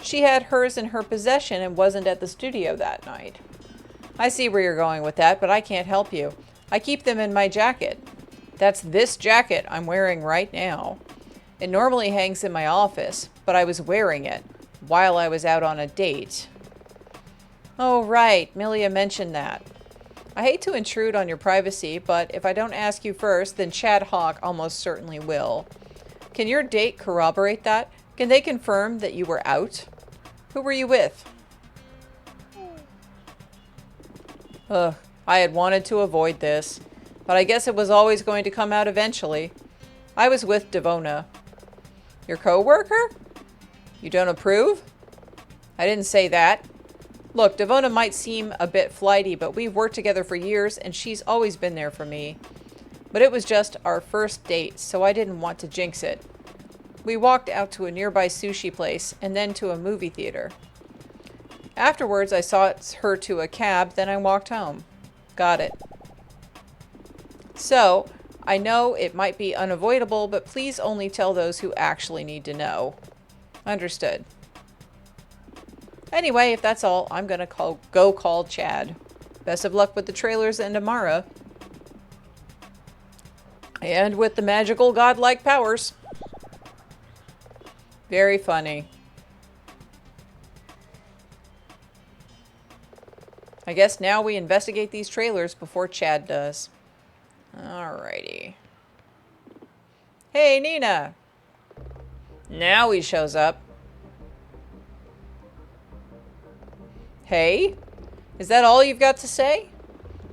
She had hers in her possession and wasn't at the studio that night. I see where you're going with that, but I can't help you. I keep them in my jacket. That's this jacket I'm wearing right now. It normally hangs in my office, but I was wearing it while I was out on a date. Oh, right. Milia mentioned that. I hate to intrude on your privacy, but if I don't ask you first, then Chad Hawk almost certainly will. Can your date corroborate that? Can they confirm that you were out? Who were you with? Ugh, I had wanted to avoid this, but I guess it was always going to come out eventually. I was with Devona. Your co-worker? You don't approve? I didn't say that. Look, Devona might seem a bit flighty, but we've worked together for years, and she's always been there for me. But it was just our first date, so I didn't want to jinx it. We walked out to a nearby sushi place, and then to a movie theater. Afterwards, I saw her to a cab, then I walked home. Got it. So, I know it might be unavoidable, but please only tell those who actually need to know. Understood. Anyway, if that's all, I'm gonna go call Chad. Best of luck with the trailers and Amara. And with the magical godlike powers. Very funny. I guess now we investigate these trailers before Chad does. Alrighty. Hey, Nina! Now he shows up. Hey? Is that all you've got to say?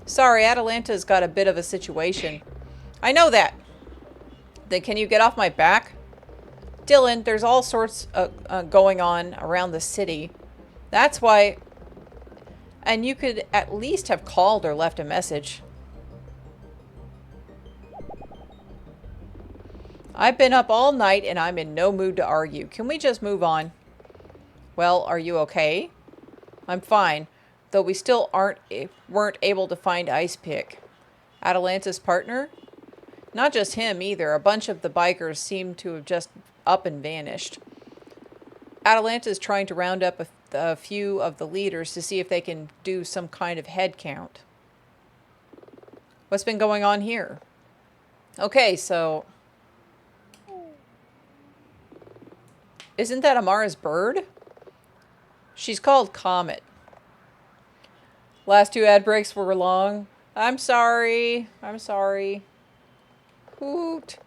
Sorry, Atalanta's got a bit of a situation. I know that. Then can you get off my back? Dylan, there's all sorts going on around the city. That's why... And you could at least have called or left a message. I've been up all night and I'm in no mood to argue. Can we just move on? Well, are you okay? I'm fine, though we still weren't able to find Ice Pick. Atalanta's partner? Not just him either. A bunch of the bikers seem to have just up and vanished. Atalanta's trying to round up a few of the leaders to see if they can do some kind of head count. What's been going on here? Okay, so... Isn't that Amara's bird? She's called Comet. Last 2 ad breaks were long. I'm sorry. I'm sorry. Hoot.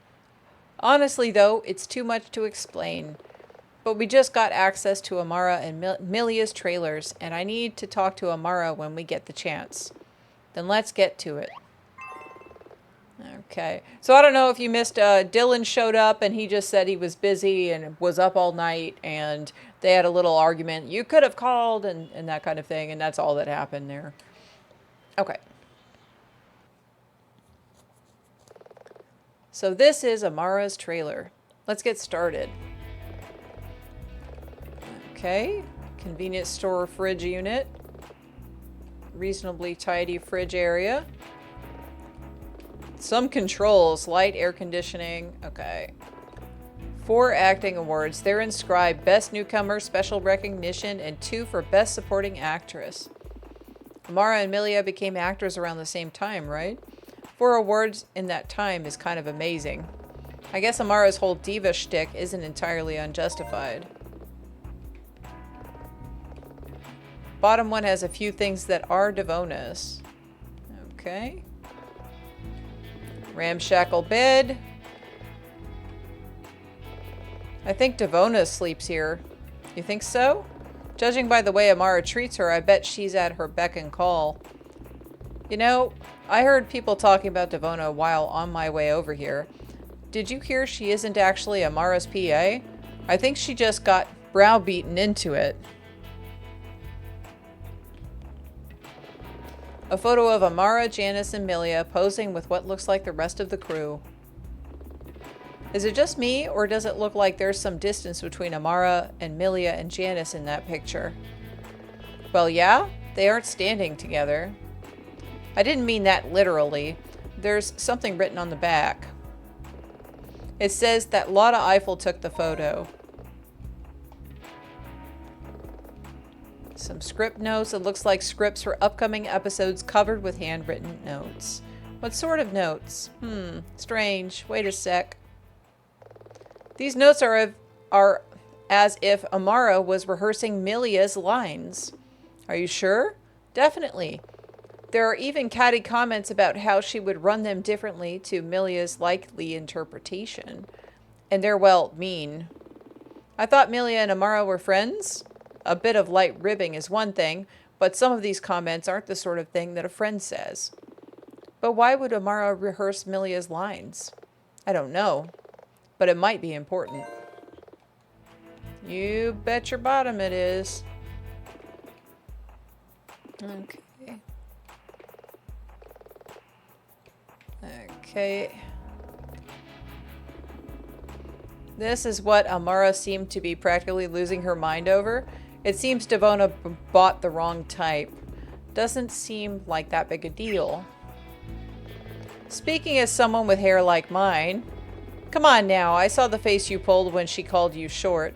Honestly, though, it's too much to explain. But we just got access to Amara and Milia's trailers, and I need to talk to Amara when we get the chance. Then let's get to it. Okay. So I don't know if you missed, Dylan showed up and he just said he was busy and was up all night and they had a little argument. You could have called and that kind of thing, and that's all that happened there. Okay. So this is Amara's trailer. Let's get started. Okay. Convenience store fridge unit. Reasonably tidy fridge area. Some controls, light, air conditioning. Okay. 4 acting awards. They're inscribed Best Newcomer, Special Recognition, and 2 for Best Supporting Actress. Amara and Milia became actors around the same time, right? 4 awards in that time is kind of amazing. I guess Amara's whole diva shtick isn't entirely unjustified. bottom one has a few things that are Devona's. Okay. Ramshackle bed. I think Devona sleeps here. You think so? Judging by the way Amara treats her, I bet she's at her beck and call. You know, I heard people talking about Devona while on my way over here. Did you hear she isn't actually Amara's PA? I think she just got browbeaten into it. A photo of Amara, Janice, and Milia posing with what looks like the rest of the crew. Is it just me, or does it look like there's some distance between Amara and Milia and Janice in that picture? Well, yeah, they aren't standing together. I didn't mean that literally. There's something written on the back. It says that Lotta Eiffel took the photo. Some script notes. It looks like scripts for upcoming episodes covered with handwritten notes. What sort of notes? Strange. Wait a sec. These notes are as if Amara was rehearsing Milia's lines. Are you sure? Definitely. There are even catty comments about how she would run them differently to Milia's likely interpretation. And they're, well, mean. I thought Milia and Amara were friends. A bit of light ribbing is one thing, but some of these comments aren't the sort of thing that a friend says. But why would Amara rehearse Milia's lines? I don't know. But it might be important. You bet your bottom it is. Okay. Okay. This is what Amara seemed to be practically losing her mind over. It seems Devona bought the wrong type. Doesn't seem like that big a deal. Speaking as someone with hair like mine, come on now, I saw the face you pulled when she called you short.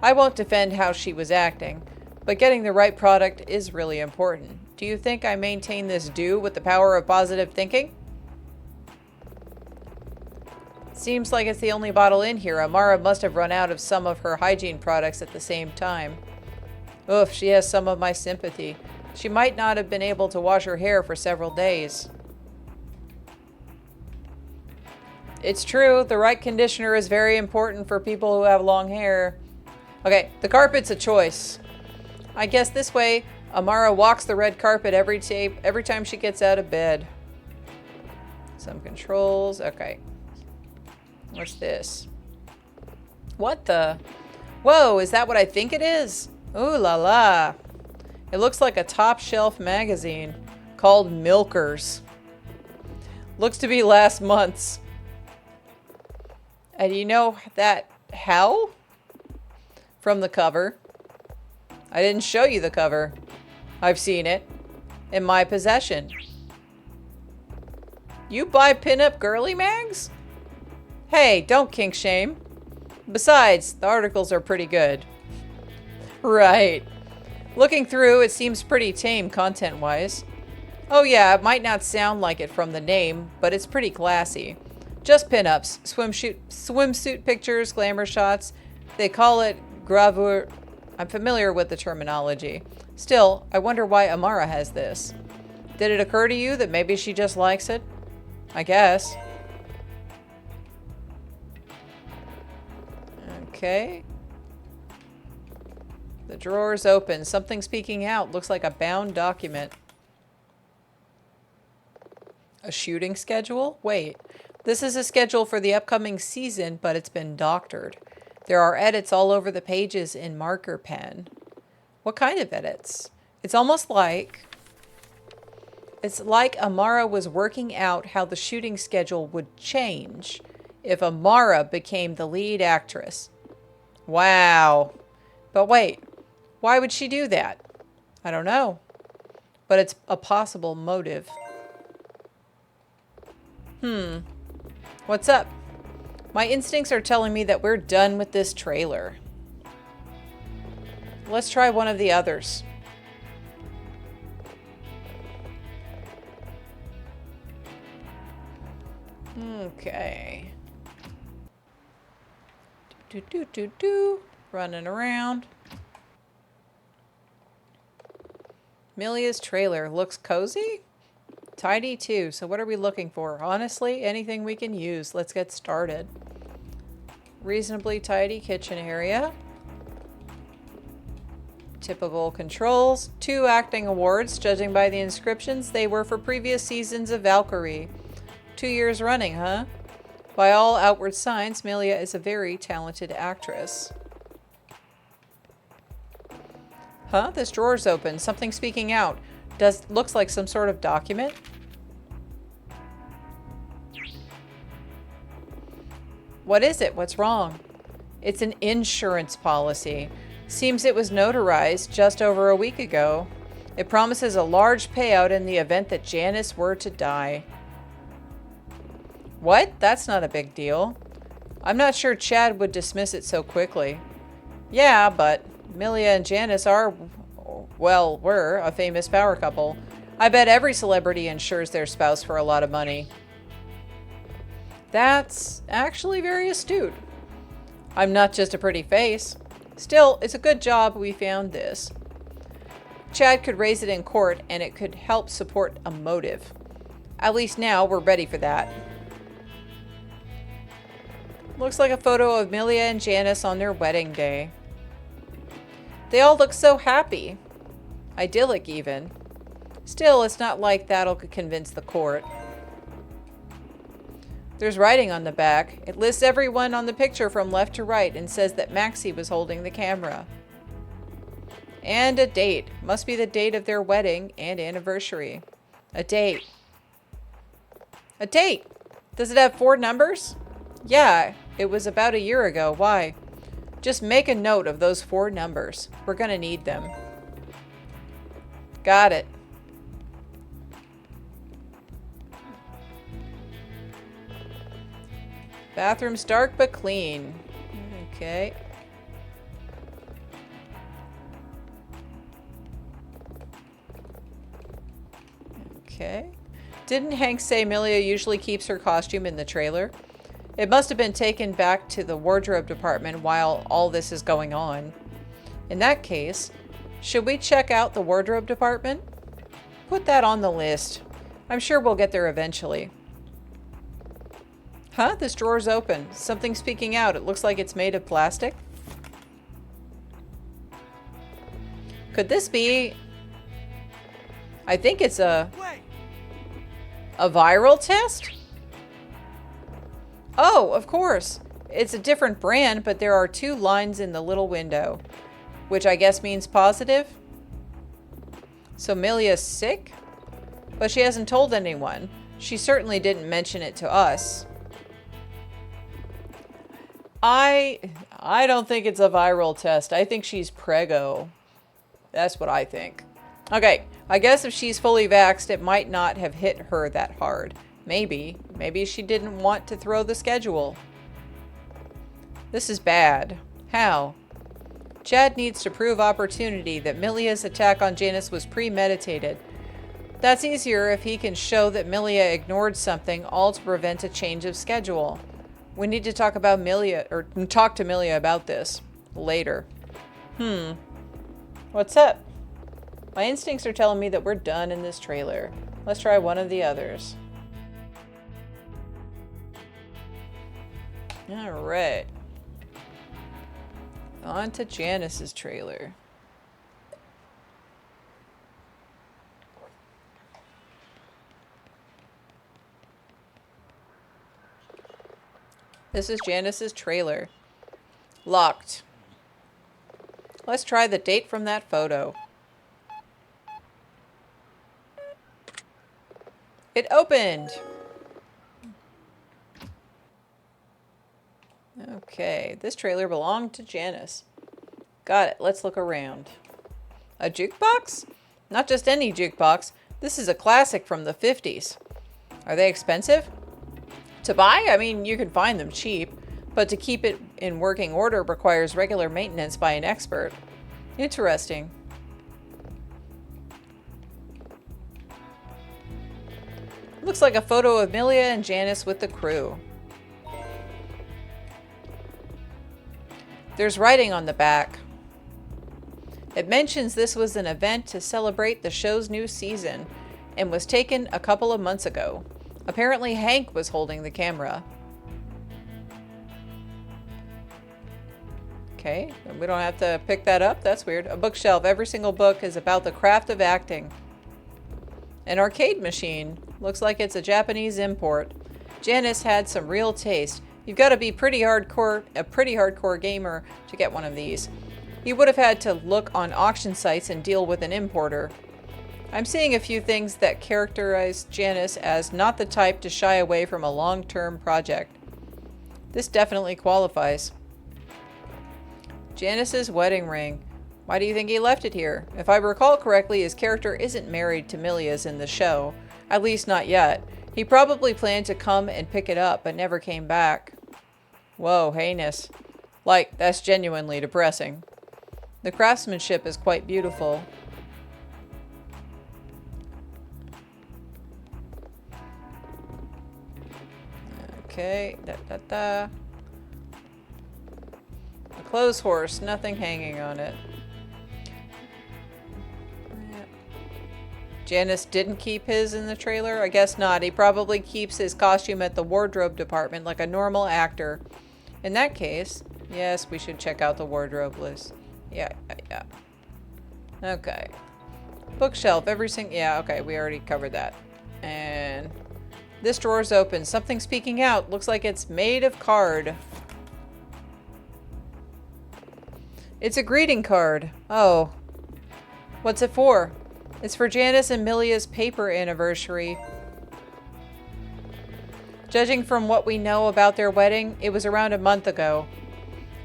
I won't defend how she was acting, but getting the right product is really important. Do you think I maintain this do with the power of positive thinking? Seems like it's the only bottle in here. Amara must have run out of some of her hygiene products at the same time. Oof, she has some of my sympathy. She might not have been able to wash her hair for several days. It's true, the right conditioner is very important for people who have long hair. Okay, the carpet's a choice. I guess this way, Amara walks the red carpet every time she gets out of bed. Some controls. Okay. What's this? What the? Whoa, is that what I think it is? Ooh la la. It looks like a top shelf magazine called Milkers. Looks to be last month's. And you know that how? From the cover. I didn't show you the cover. I've seen it. In my possession. You buy pinup girly mags? Hey, don't kink shame. Besides, the articles are pretty good. Right. Looking through, it seems pretty tame content-wise. Oh yeah, it might not sound like it from the name, but it's pretty classy. Just pinups, swimsuit pictures, glamour shots. They call it gravure. I'm familiar with the terminology. Still, I wonder why Amara has this. Did it occur to you that maybe she just likes it? I guess. Okay. The drawer's open. Something speaking out. Looks like a bound document. A shooting schedule? Wait. This is a schedule for the upcoming season, but it's been doctored. There are edits all over the pages in marker pen. What kind of edits? It's almost like... It's like Amara was working out how the shooting schedule would change if Amara became the lead actress. Wow. But wait, why would she do that? I don't know. But it's a possible motive. What's up? My instincts are telling me that we're done with this trailer. Let's try one of the others. Okay. Running around. Milia's trailer looks cozy? Tidy too. So what are we looking for? Honestly, anything we can use. Let's get started. Reasonably tidy kitchen area. Typical controls. 2 acting awards. Judging by the inscriptions, they were for previous seasons of Valkyrie. 2 years running, huh? By all outward signs, Milia is a very talented actress. Huh? This drawer's open. Something speaking out. Looks like some sort of document. What is it? What's wrong? It's an insurance policy. Seems it was notarized just over a week ago. It promises a large payout in the event that Janice were to die. What? That's not a big deal. I'm not sure Chad would dismiss it so quickly. Yeah, but Milia and Janice are, well, were a famous power couple. I bet every celebrity insures their spouse for a lot of money. That's actually very astute. I'm not just a pretty face. Still, it's a good job we found this. Chad could raise it in court and it could help support a motive. At least now we're ready for that. Looks like a photo of Milia and Janice on their wedding day. They all look so happy. Idyllic even. Still, it's not like that'll convince the court. There's writing on the back. It lists everyone on the picture from left to right and says that Maxie was holding the camera. And a date. Must be the date of their wedding and anniversary. A date. A date! Does it have 4 numbers? Yeah, it was about a year ago. Why? Just make a note of those 4 numbers. We're gonna need them. Got it. Bathroom's dark but clean. Okay. Okay. Didn't Hank say Milia usually keeps her costume in the trailer? It must have been taken back to the wardrobe department while all this is going on. In that case, should we check out the wardrobe department? Put that on the list. I'm sure we'll get there eventually. Huh? This drawer's open. Something's speaking out. It looks like it's made of plastic. Could this be... I think it's a viral test? Oh, of course. It's a different brand, but there are 2 lines in the little window, which I guess means positive. So Milia's sick? But she hasn't told anyone. She certainly didn't mention it to us. I don't think it's a viral test. I think she's preggo. That's what I think. Okay, I guess if she's fully vaxxed, it might not have hit her that hard. Maybe she didn't want to throw the schedule. This is bad. How? Chad needs to prove opportunity that Milia's attack on Janice was premeditated. That's easier if he can show that Milia ignored something, all to prevent a change of schedule. We need to talk about Milia, or talk to Milia about this later. What's up? My instincts are telling me that we're done in this trailer. Let's try one of the others. All right. On to Janice's trailer. This is Janice's trailer. Locked. Let's try the date from that photo. It opened! Okay, this trailer belonged to Janice. Got it, let's look around. A jukebox? Not just any jukebox. This is a classic from the 50s. Are they expensive? To buy? I mean, you can find them cheap, but to keep it in working order requires regular maintenance by an expert. Interesting. Looks like a photo of Milia and Janice with the crew. There's writing on the back. It mentions this was an event to celebrate the show's new season and was taken a couple of months ago. Apparently Hank was holding the camera. Okay, we don't have to pick that up. That's weird. A bookshelf. Every single book is about the craft of acting. An arcade machine. Looks like it's a Japanese import. Janice had some real taste. You've got to be a pretty hardcore gamer to get one of these. He would have had to look on auction sites and deal with an importer. I'm seeing a few things that characterize Janice as not the type to shy away from a long-term project. This definitely qualifies. Janice's wedding ring. Why do you think he left it here? If I recall correctly, his character isn't married to Milia's in the show. At least not yet. He probably planned to come and pick it up, but never came back. Whoa, heinous. Like, that's genuinely depressing. The craftsmanship is quite beautiful. Okay, A clothes horse, nothing hanging on it. Janice didn't keep his in the trailer? I guess not. He probably keeps his costume at the wardrobe department like a normal actor. In that case, yes, we should check out the wardrobe list. Yeah. Okay. Bookshelf, yeah, okay, we already covered that. And this drawer's open. Something's peeking out. Looks like it's made of card. It's a greeting card. Oh. What's it for? It's for Janice and Milia's paper anniversary. Judging from what we know about their wedding, it was around a month ago.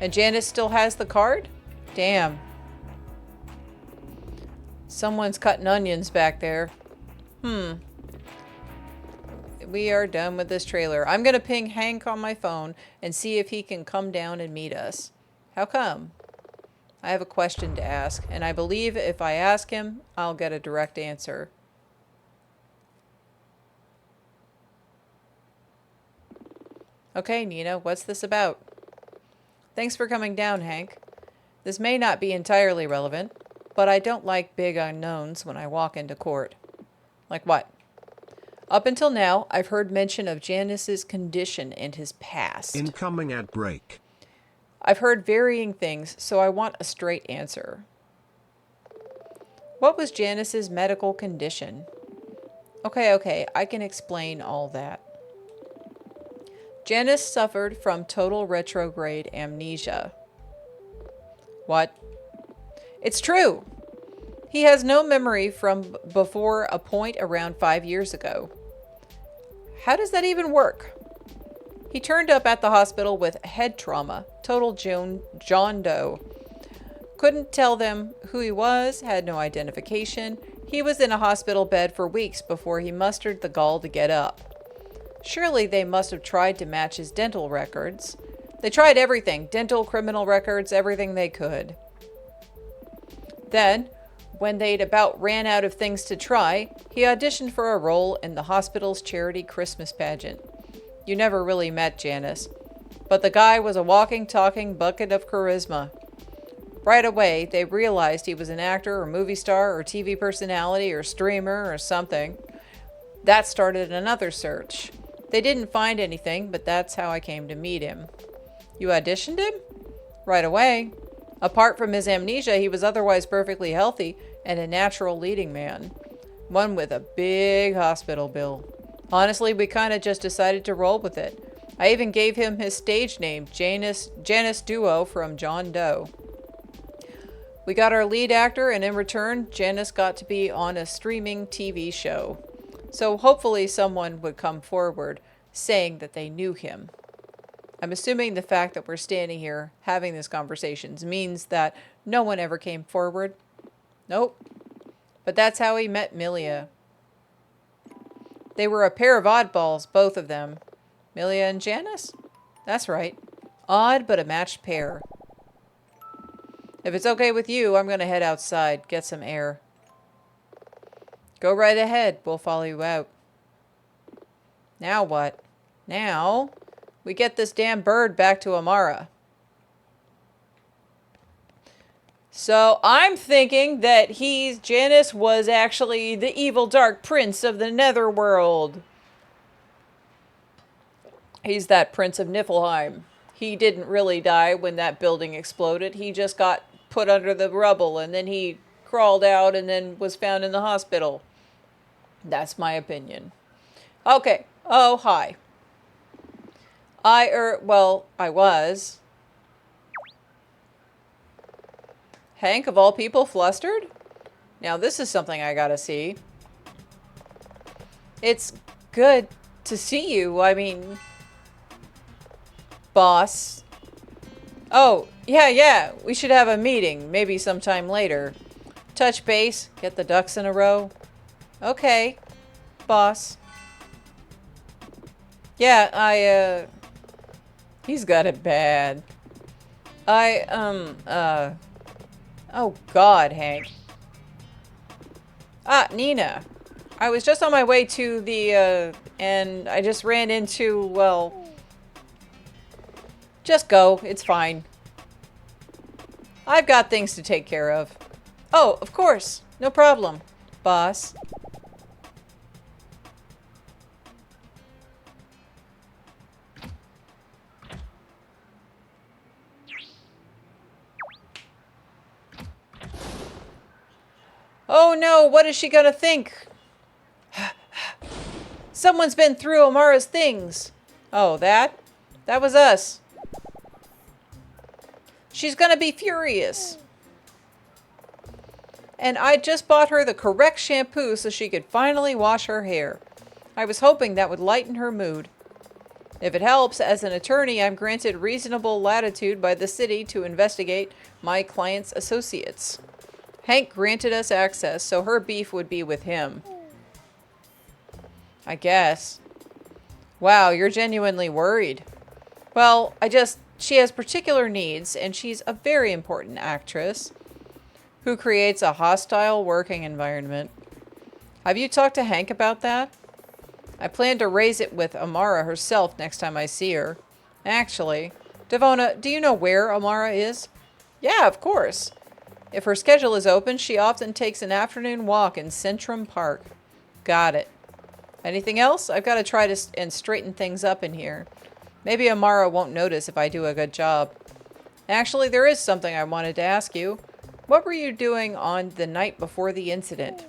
And Janice still has the card? Damn. Someone's cutting onions back there. We are done with this trailer. I'm gonna ping Hank on my phone and see if he can come down and meet us. How come? I have a question to ask, and I believe if I ask him, I'll get a direct answer. Okay, Nina, what's this about? Thanks for coming down, Hank. This may not be entirely relevant, but I don't like big unknowns when I walk into court. Like what? Up until now, I've heard mention of Janice's condition and his past. Incoming ad break. I've heard varying things, so I want a straight answer. What was Janice's medical condition? Okay, I can explain all that. Janice suffered from total retrograde amnesia. What? It's true! He has no memory from before a point around 5 years ago. How does that even work? He turned up at the hospital with head trauma, total John Doe. Couldn't tell them who he was, had no identification. He was in a hospital bed for weeks before he mustered the gall to get up. Surely they must have tried to match his dental records. They tried everything, dental, criminal records, everything they could. Then, when they'd about ran out of things to try, he auditioned for a role in the hospital's charity Christmas pageant. You never really met Janice, but the guy was a walking, talking bucket of charisma. Right away, they realized he was an actor or movie star or TV personality or streamer or something. That started another search. They didn't find anything, but that's how I came to meet him. You auditioned him? Right away. Apart from his amnesia, he was otherwise perfectly healthy and a natural leading man. One with a big hospital bill. Honestly, we kind of just decided to roll with it. I even gave him his stage name, Janice Duo from John Doe. We got our lead actor, and in return, Janice got to be on a streaming TV show. So hopefully someone would come forward saying that they knew him. I'm assuming the fact that we're standing here having this conversation means that no one ever came forward. Nope. But that's how he met Milia. They were a pair of oddballs, both of them. Milia and Janice? That's right. Odd, but a matched pair. If it's okay with you, I'm going to head outside, get some air. Go right ahead. We'll follow you out. Now what? Now, we get this damn bird back to Amara. So I'm thinking that Janus was actually the evil dark prince of the netherworld. He's that prince of Niflheim. He didn't really die when that building exploded. He just got put under the rubble and then he crawled out and then was found in the hospital. That's my opinion. Okay. Oh, hi. I was. Hank, of all people, flustered? Now this is something I gotta see. It's good to see you. I mean, boss. Oh, yeah. We should have a meeting. Maybe sometime later. Touch base. Get the ducks in a row. Okay, boss. Yeah, he's got it bad. Oh God, Hank. Ah, Nina. I was just on my way to the, and I just ran into, well... Just go. It's fine. I've got things to take care of. Oh, of course. No problem, boss. Oh no, what is she gonna think? Someone's been through Amara's things. Oh, that? That was us. She's gonna be furious. And I just bought her the correct shampoo so she could finally wash her hair. I was hoping that would lighten her mood. If it helps, as an attorney, I'm granted reasonable latitude by the city to investigate my client's associates. Hank granted us access, so her beef would be with him. I guess. Wow, you're genuinely worried. Well, she has particular needs, and she's a very important actress who creates a hostile working environment. Have you talked to Hank about that? I plan to raise it with Amara herself next time I see her. Actually, Devona, do you know where Amara is? Yeah, of course. If her schedule is open, she often takes an afternoon walk in Centrum Park. Got it. Anything else? I've got to try and straighten things up in here. Maybe Amara won't notice if I do a good job. Actually, there is something I wanted to ask you. What were you doing on the night before the incident?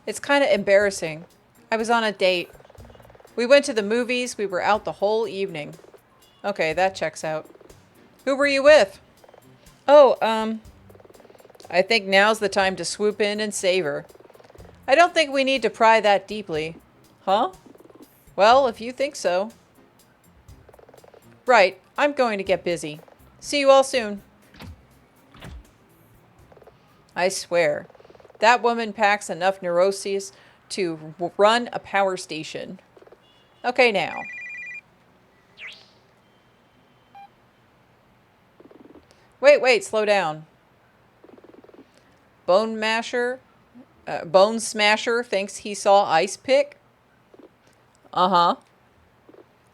It's kind of embarrassing. I was on a date. We went to the movies. We were out the whole evening. Okay, that checks out. Who were you with? Oh, I think now's the time to swoop in and save her. I don't think we need to pry that deeply. Huh? Well, if you think so. Right, I'm going to get busy. See you all soon. I swear, that woman packs enough neuroses to run a power station. Okay, now. Wait, slow down. Bone Smasher thinks he saw Ice Pick? Uh-huh.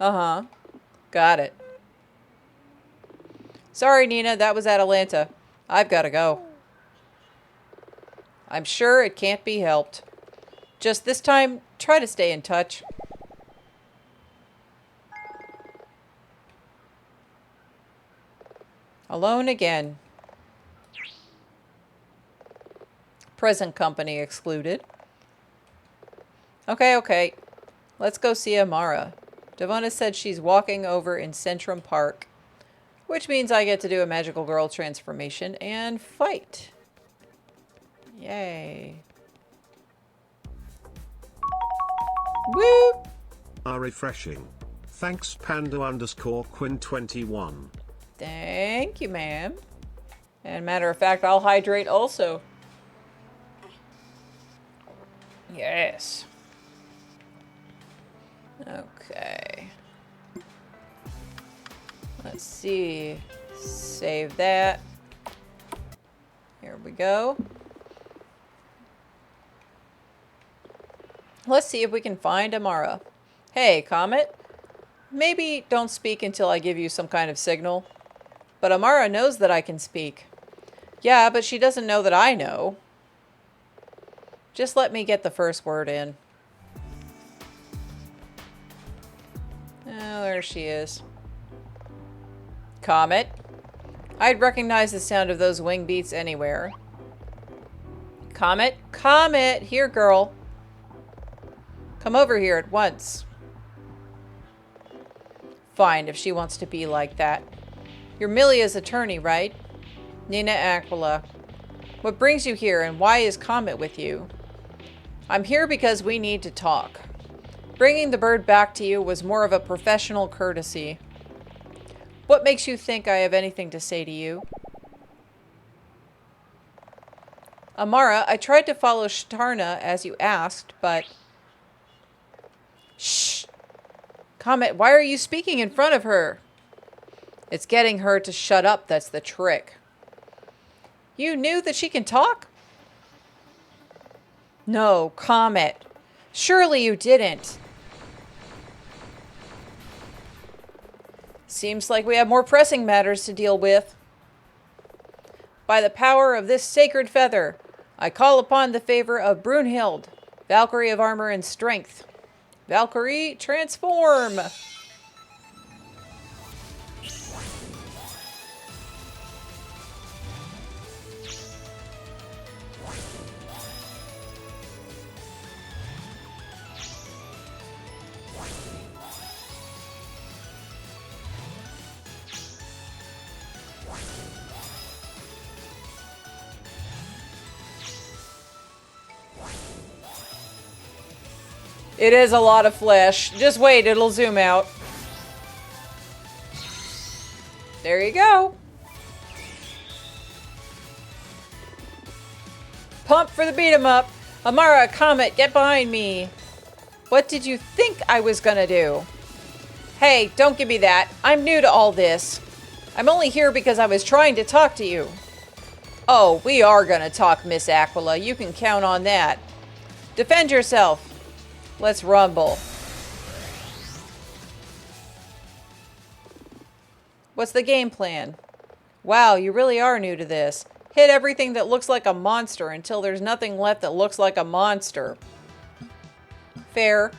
Got it. Sorry, Nina, that was Atalanta. I've got to go. I'm sure it can't be helped. Just this time, try to stay in touch. Alone again. Present company excluded. Okay. Let's go see Amara. Devona said she's walking over in Centrum Park, which means I get to do a magical girl transformation and fight. Yay. Woo! Refreshing. Thanks Panda_Quinn21. Thank you, ma'am. And matter of fact, I'll hydrate also. Yes. Okay. Let's see. Save that. Here we go. Let's see if we can find Amara. Hey, Comet. Maybe don't speak until I give you some kind of signal. But Amara knows that I can speak. Yeah, but she doesn't know that I know. Just let me get the first word in. Oh, there she is. Comet. I'd recognize the sound of those wing beats anywhere. Comet? Comet! Here, girl. Come over here at once. Fine, if she wants to be like that. You're Milia's attorney, right? Nina Aquila. What brings you here, and why is Comet with you? I'm here because we need to talk. Bringing the bird back to you was more of a professional courtesy. What makes you think I have anything to say to you? Amara, I tried to follow Shtarna as you asked, but... Shh! Comet, why are you speaking in front of her? It's getting her to shut up that's the trick. You knew that she can talk? No, Comet. Surely you didn't. Seems like we have more pressing matters to deal with. By the power of this sacred feather, I call upon the favor of Brunhild, Valkyrie of armor and strength. Valkyrie, transform! It is a lot of flesh. Just wait, it'll zoom out. There you go. Pump for the beat 'em up. Amara, Comet, get behind me. What did you think I was gonna do? Hey, don't give me that. I'm new to all this. I'm only here because I was trying to talk to you. Oh, we are gonna talk, Miss Aquila. You can count on that. Defend yourself. Let's rumble. What's the game plan? Wow, you really are new to this. Hit everything that looks like a monster until there's nothing left that looks like a monster. Fair.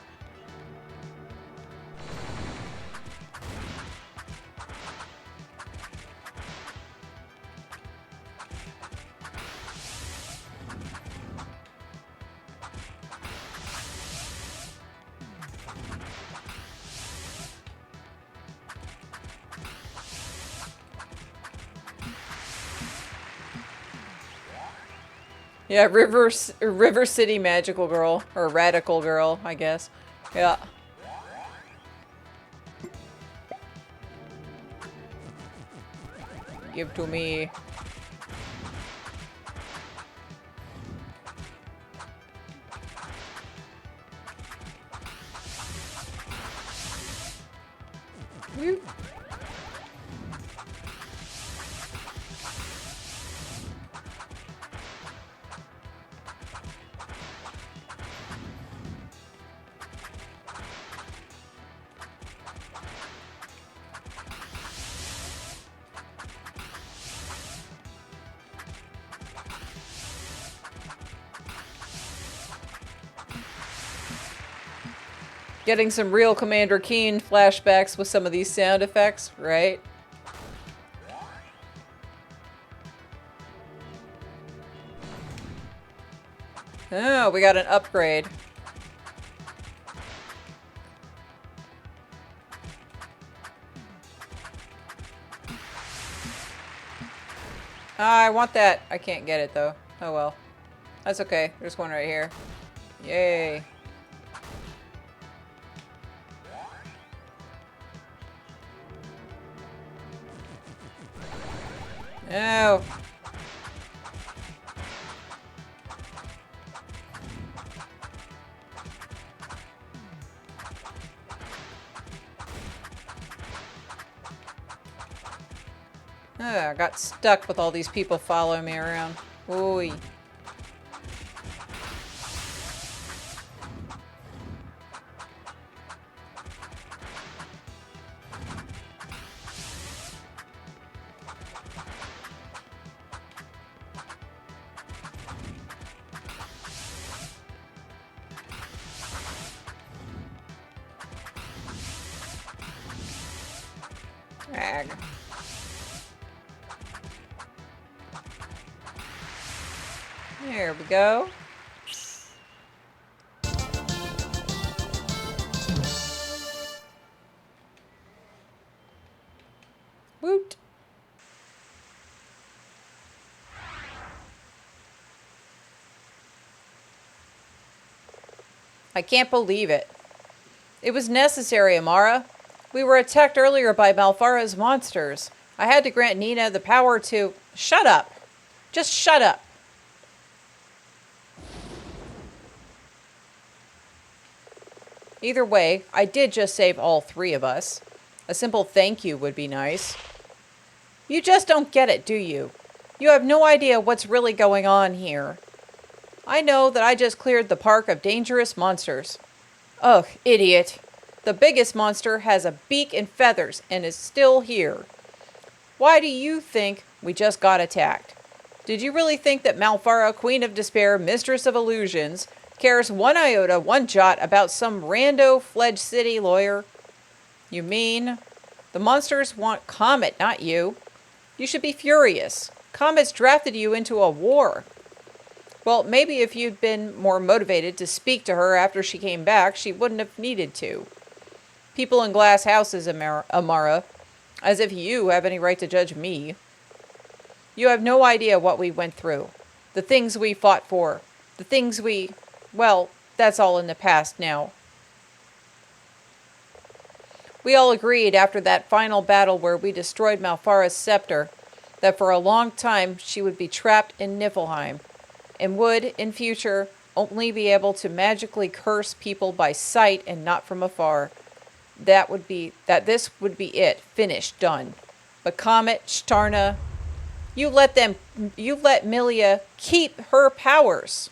Yeah, River City Magical Girl. Or Radical Girl, I guess. Yeah. Give to me. Woo. Getting some real Commander Keen flashbacks with some of these sound effects, right? Oh, we got an upgrade. I want that. I can't get it though. Oh well. That's okay. There's one right here. Yay. No. I got stuck with all these people following me around. Ooh. Ag. There we go. Woot. I can't believe it. It was necessary, Amara. We were attacked earlier by Malfara's monsters. I had to grant Nina the power to... Shut up. Just shut up. Either way, I did just save all three of us. A simple thank you would be nice. You just don't get it, do you? You have no idea what's really going on here. I know that I just cleared the park of dangerous monsters. Ugh, idiot. The biggest monster has a beak and feathers and is still here. Why do you think we just got attacked? Did you really think that Malfara, Queen of Despair, Mistress of Illusions, cares one iota, one jot about some rando fledged city lawyer? You mean the monsters want Comet, not you. You should be furious. Comet's drafted you into a war. Well, maybe if you'd been more motivated to speak to her after she came back, she wouldn't have needed to. People in glass houses, Amara, as if you have any right to judge me. You have no idea what we went through. The things we fought for. The things we... Well, that's all in the past now. We all agreed after that final battle where we destroyed Malfara's scepter that for a long time she would be trapped in Niflheim and would, in future, only be able to magically curse people by sight and not from afar. This would be it. Finished. Done. But Comet, Shtarna, you let Milia keep her powers.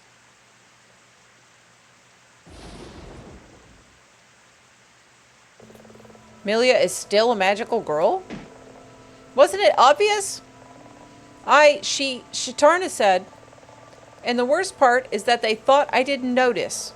Milia is still a magical girl? Wasn't it obvious? Shtarna said, and the worst part is that they thought I didn't notice.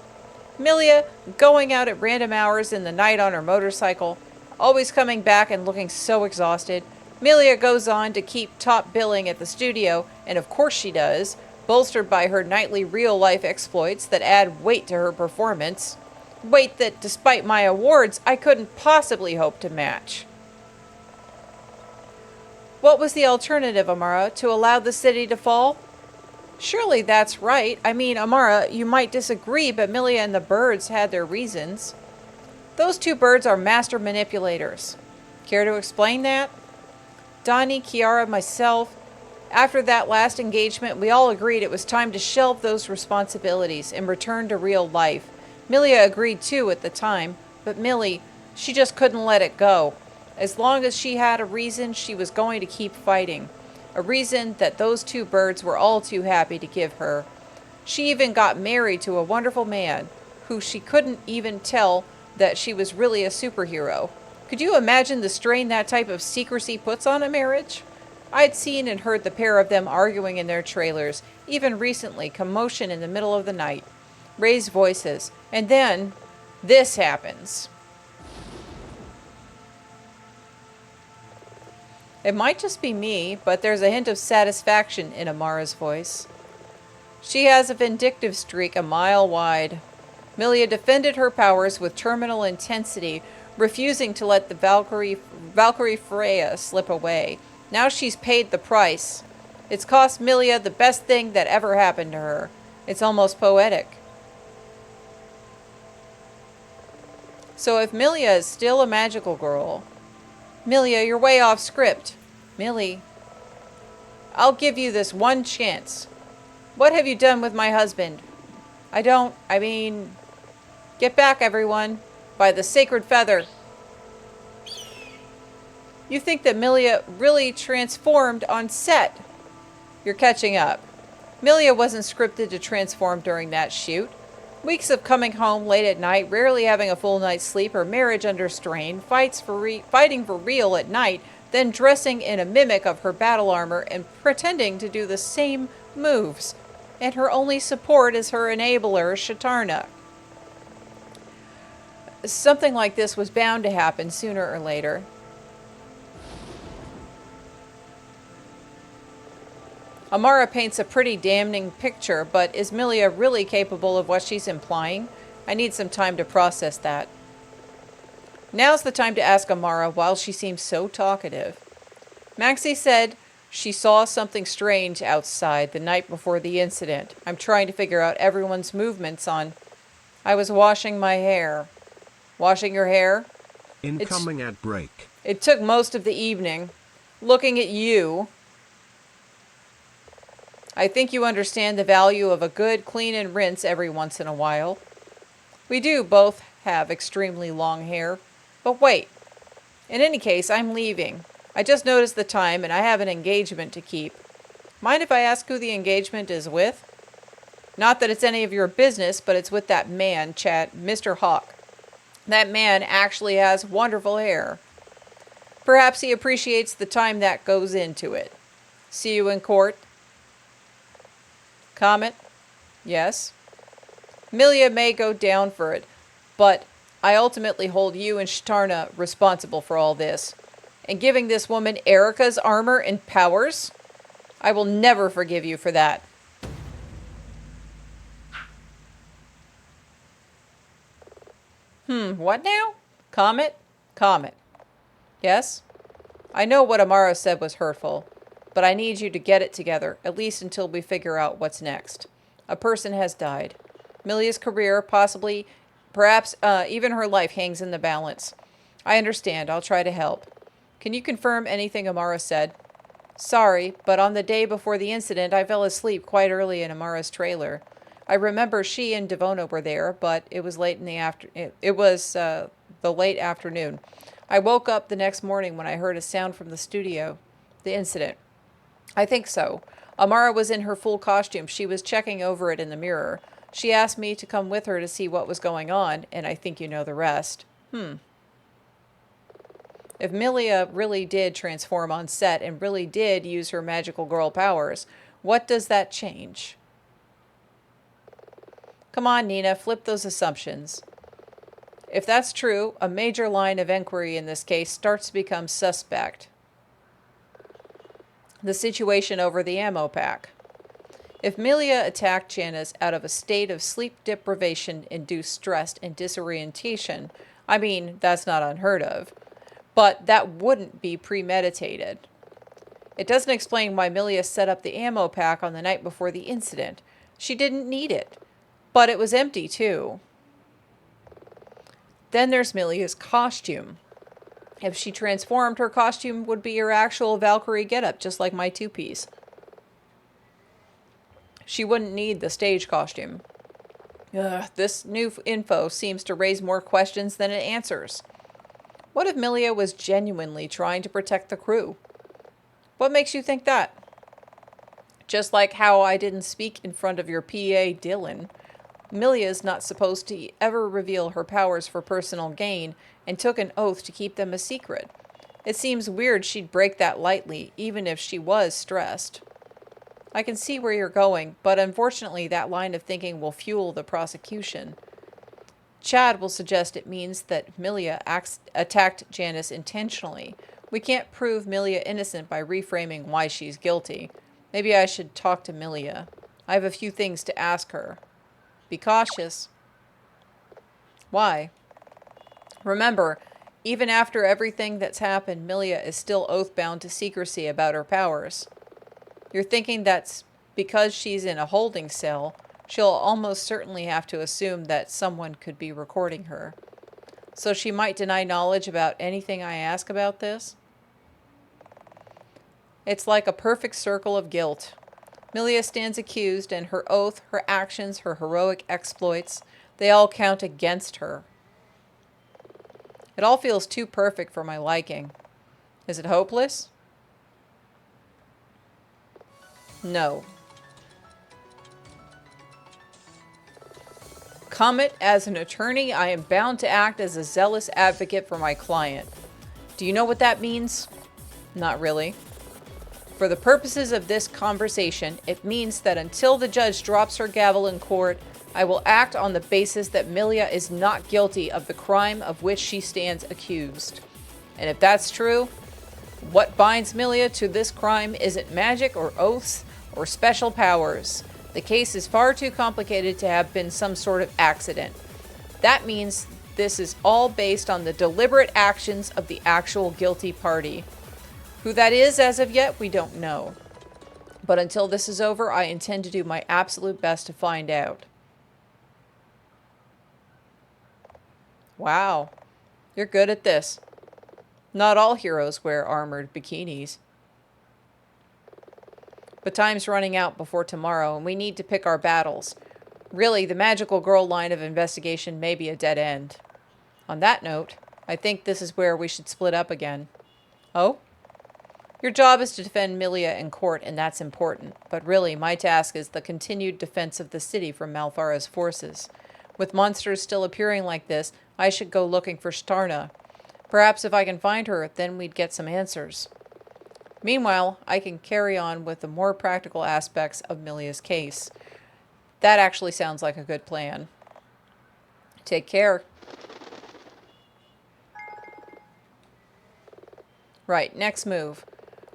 Milia, going out at random hours in the night on her motorcycle, always coming back and looking so exhausted. Milia goes on to keep top billing at the studio, and of course she does, bolstered by her nightly real-life exploits that add weight to her performance. Weight that, despite my awards, I couldn't possibly hope to match. What was the alternative, Amara, to allow the city to fall? Surely that's right. I mean, Amara, you might disagree, but Milia and the birds had their reasons. Those two birds are master manipulators. Care to explain that? Donnie, Kiara, myself, after that last engagement, we all agreed it was time to shelve those responsibilities and return to real life. Milia agreed too at the time, but Millie, she just couldn't let it go. As long as she had a reason, she was going to keep fighting. A reason that those two birds were all too happy to give her. She even got married to a wonderful man, who she couldn't even tell that she was really a superhero. Could you imagine the strain that type of secrecy puts on a marriage? I'd seen and heard the pair of them arguing in their trailers, even recently, commotion in the middle of the night. Raised voices, and then this happens. It might just be me, but there's a hint of satisfaction in Amara's voice. She has a vindictive streak a mile wide. Milia defended her powers with terminal intensity, refusing to let the Valkyrie Freya slip away. Now she's paid the price. It's cost Milia the best thing that ever happened to her. It's almost poetic. So if Milia is still a magical girl... Milia, you're way off script. Millie, I'll give you this one chance. What have you done with my husband? Get back, everyone. By the sacred feather. You think that Milia really transformed on set? You're catching up. Milia wasn't scripted to transform during that shoot. Weeks of coming home late at night, rarely having a full night's sleep, her marriage under strain, fighting for real at night, then dressing in a mimic of her battle armor and pretending to do the same moves. And her only support is her enabler, Shtarna. Something like this was bound to happen sooner or later. Amara paints a pretty damning picture, but is Milia really capable of what she's implying? I need some time to process that. Now's the time to ask Amara while she seems so talkative. Maxie said she saw something strange outside the night before the incident. I'm trying to figure out everyone's movements on... I was washing my hair. Washing your hair? Incoming ad break. It took most of the evening. Looking at you... I think you understand the value of a good clean and rinse every once in a while. We do both have extremely long hair. But wait. In any case, I'm leaving. I just noticed the time and I have an engagement to keep. Mind if I ask who the engagement is with? Not that it's any of your business, but it's with that man, Mr. Hawk. That man actually has wonderful hair. Perhaps he appreciates the time that goes into it. See you in court. Comment? Yes. Milia may go down for it, but I ultimately hold you and Shtarna responsible for all this. And giving this woman Erica's armor and powers? I will never forgive you for that. What now? Comment? Comment. Yes? I know what Amara said was hurtful, but I need you to get it together, at least until we figure out what's next. A person has died. Milia's career, possibly, perhaps even her life hangs in the balance. I understand. I'll try to help. Can you confirm anything Amara said? Sorry, but on the day before the incident, I fell asleep quite early in Amara's trailer. I remember she and Devona were there, but it was late in the the late afternoon. I woke up the next morning when I heard a sound from the studio. The incident. I think so. Amara was in her full costume. She was checking over it in the mirror. She asked me to come with her to see what was going on, and I think you know the rest. If Milia really did transform on set and really did use her magical girl powers, what does that change? Come on, Nina, flip those assumptions. If that's true, a major line of inquiry in this case starts to become suspect. The situation over the ammo pack. If Milia attacked Janice out of a state of sleep deprivation-induced stress and disorientation, I mean, that's not unheard of, but that wouldn't be premeditated. It doesn't explain why Milia set up the ammo pack on the night before the incident. She didn't need it, but it was empty too. Then there's Milia's costume. If she transformed, her costume would be her actual Valkyrie getup, just like my two-piece. She wouldn't need the stage costume. This new info seems to raise more questions than it answers. What if Milia was genuinely trying to protect the crew? What makes you think that? Just like how I didn't speak in front of your PA, Dylan. Milia's not supposed to ever reveal her powers for personal gain and took an oath to keep them a secret. It seems weird she'd break that lightly, even if she was stressed. I can see where you're going, but unfortunately that line of thinking will fuel the prosecution. Chad will suggest it means that Milia attacked Janice intentionally. We can't prove Milia innocent by reframing why she's guilty. Maybe I should talk to Milia. I have a few things to ask her. Be cautious. Why? Remember, even after everything that's happened, Milia is still oath-bound to secrecy about her powers. You're thinking that's because she's in a holding cell, she'll almost certainly have to assume that someone could be recording her. So she might deny knowledge about anything I ask about this? It's like a perfect circle of guilt. Milia stands accused, and her oath, her actions, her heroic exploits, they all count against her. It all feels too perfect for my liking. Is it hopeless? No. Comet, as an attorney, I am bound to act as a zealous advocate for my client. Do you know what that means? Not really. For the purposes of this conversation, it means that until the judge drops her gavel in court, I will act on the basis that Milia is not guilty of the crime of which she stands accused. And if that's true, what binds Milia to this crime isn't magic or oaths, or special powers. The case is far too complicated to have been some sort of accident. That means this is all based on the deliberate actions of the actual guilty party. Who that is as of yet, we don't know. But until this is over, I intend to do my absolute best to find out. Wow, you're good at this. Not all heroes wear armored bikinis. But time's running out before tomorrow, and we need to pick our battles. Really, the magical girl line of investigation may be a dead end. On that note, I think this is where we should split up again. Oh? Your job is to defend Milia in court, and that's important. But really, my task is the continued defense of the city from Malfara's forces. With monsters still appearing like this, I should go looking for Starna. Perhaps if I can find her, then we'd get some answers. Meanwhile, I can carry on with the more practical aspects of Milia's case. That actually sounds like a good plan. Take care. Right, next move.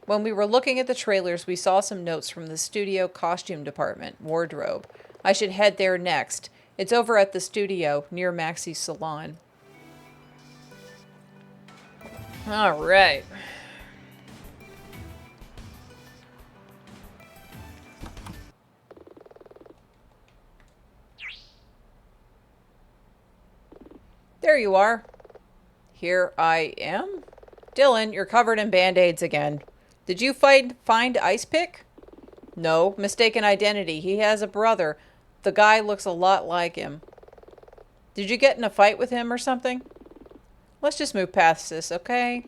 When we were looking at the trailers, we saw some notes from the studio costume department, wardrobe. I should head there next. It's over at the studio, near Maxie's salon. All right. There you are. Here I am. Dylan, you're covered in band-aids again. Did you find Ice Pick? No, mistaken identity. He has a brother. The guy looks a lot like him. Did you get in a fight with him or something? Let's just move past this, okay?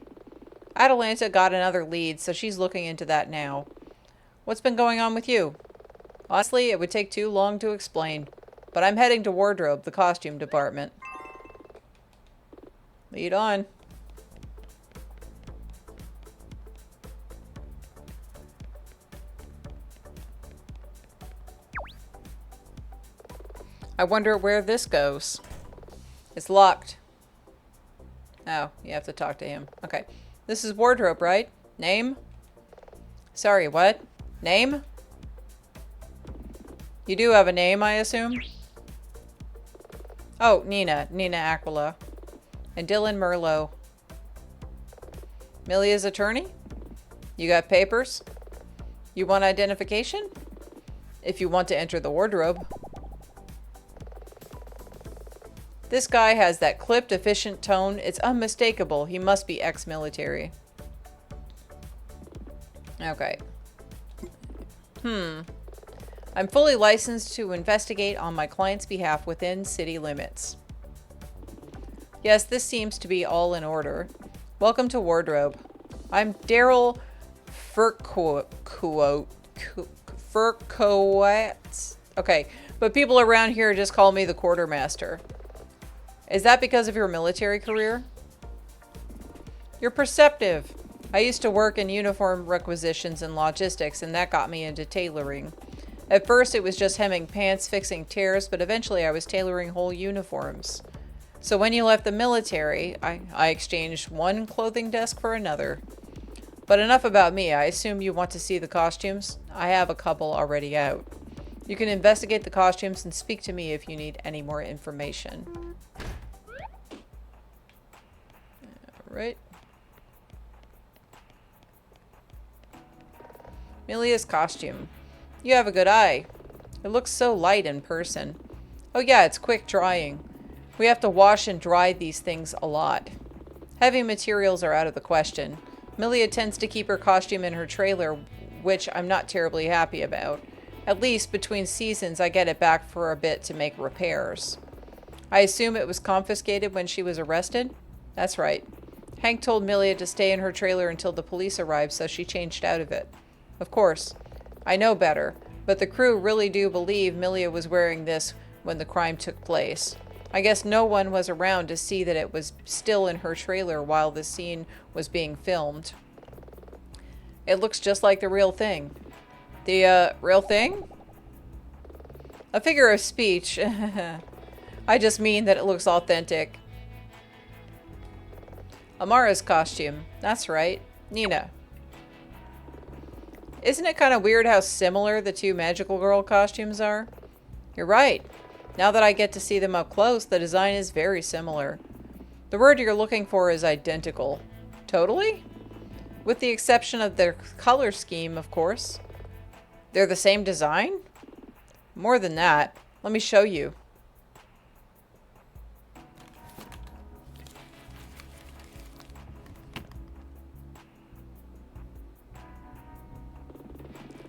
Atalanta got another lead, so she's looking into that now. What's been going on with you? Honestly, it would take too long to explain. But I'm heading to wardrobe, the costume department. Lead on. I wonder where this goes. It's locked. Oh, you have to talk to him. Okay. This is wardrobe, right? Name? Sorry, what? Name? You do have a name, I assume? Oh, Nina. Nina Aquila. And Dylan Merlot. Milia's attorney? You got papers? You want identification? If you want to enter the wardrobe. This guy has that clipped, efficient tone. It's unmistakable. He must be ex-military. Okay. I'm fully licensed to investigate on my client's behalf within city limits. Yes, this seems to be all in order. Welcome to wardrobe. I'm Daryl Furkowitz. Okay, but people around here just call me the quartermaster. Is that because of your military career? You're perceptive. I used to work in uniform requisitions and logistics, and that got me into tailoring. At first, it was just hemming pants, fixing tears, but eventually I was tailoring whole uniforms. So when you left the military, I exchanged one clothing desk for another. But enough about me. I assume you want to see the costumes? I have a couple already out. You can investigate the costumes and speak to me if you need any more information. Right. Milia's costume. You have a good eye. It looks so light in person. Oh yeah, it's quick drying. We have to wash and dry these things a lot. Heavy materials are out of the question. Milia tends to keep her costume in her trailer, which I'm not terribly happy about. At least between seasons I get it back for a bit to make repairs. I assume it was confiscated when she was arrested? That's right. Hank told Milia to stay in her trailer until the police arrived, so she changed out of it. Of course. I know better, but the crew really do believe Milia was wearing this when the crime took place. I guess no one was around to see that it was still in her trailer while the scene was being filmed. It looks just like the real thing. The, real thing? A figure of speech. I just mean that it looks authentic. Amara's costume. That's right. Nina. Isn't it kind of weird how similar the two magical girl costumes are? You're right. Now that I get to see them up close, the design is very similar. The word you're looking for is identical. Totally? With the exception of their color scheme, of course. They're the same design? More than that. Let me show you.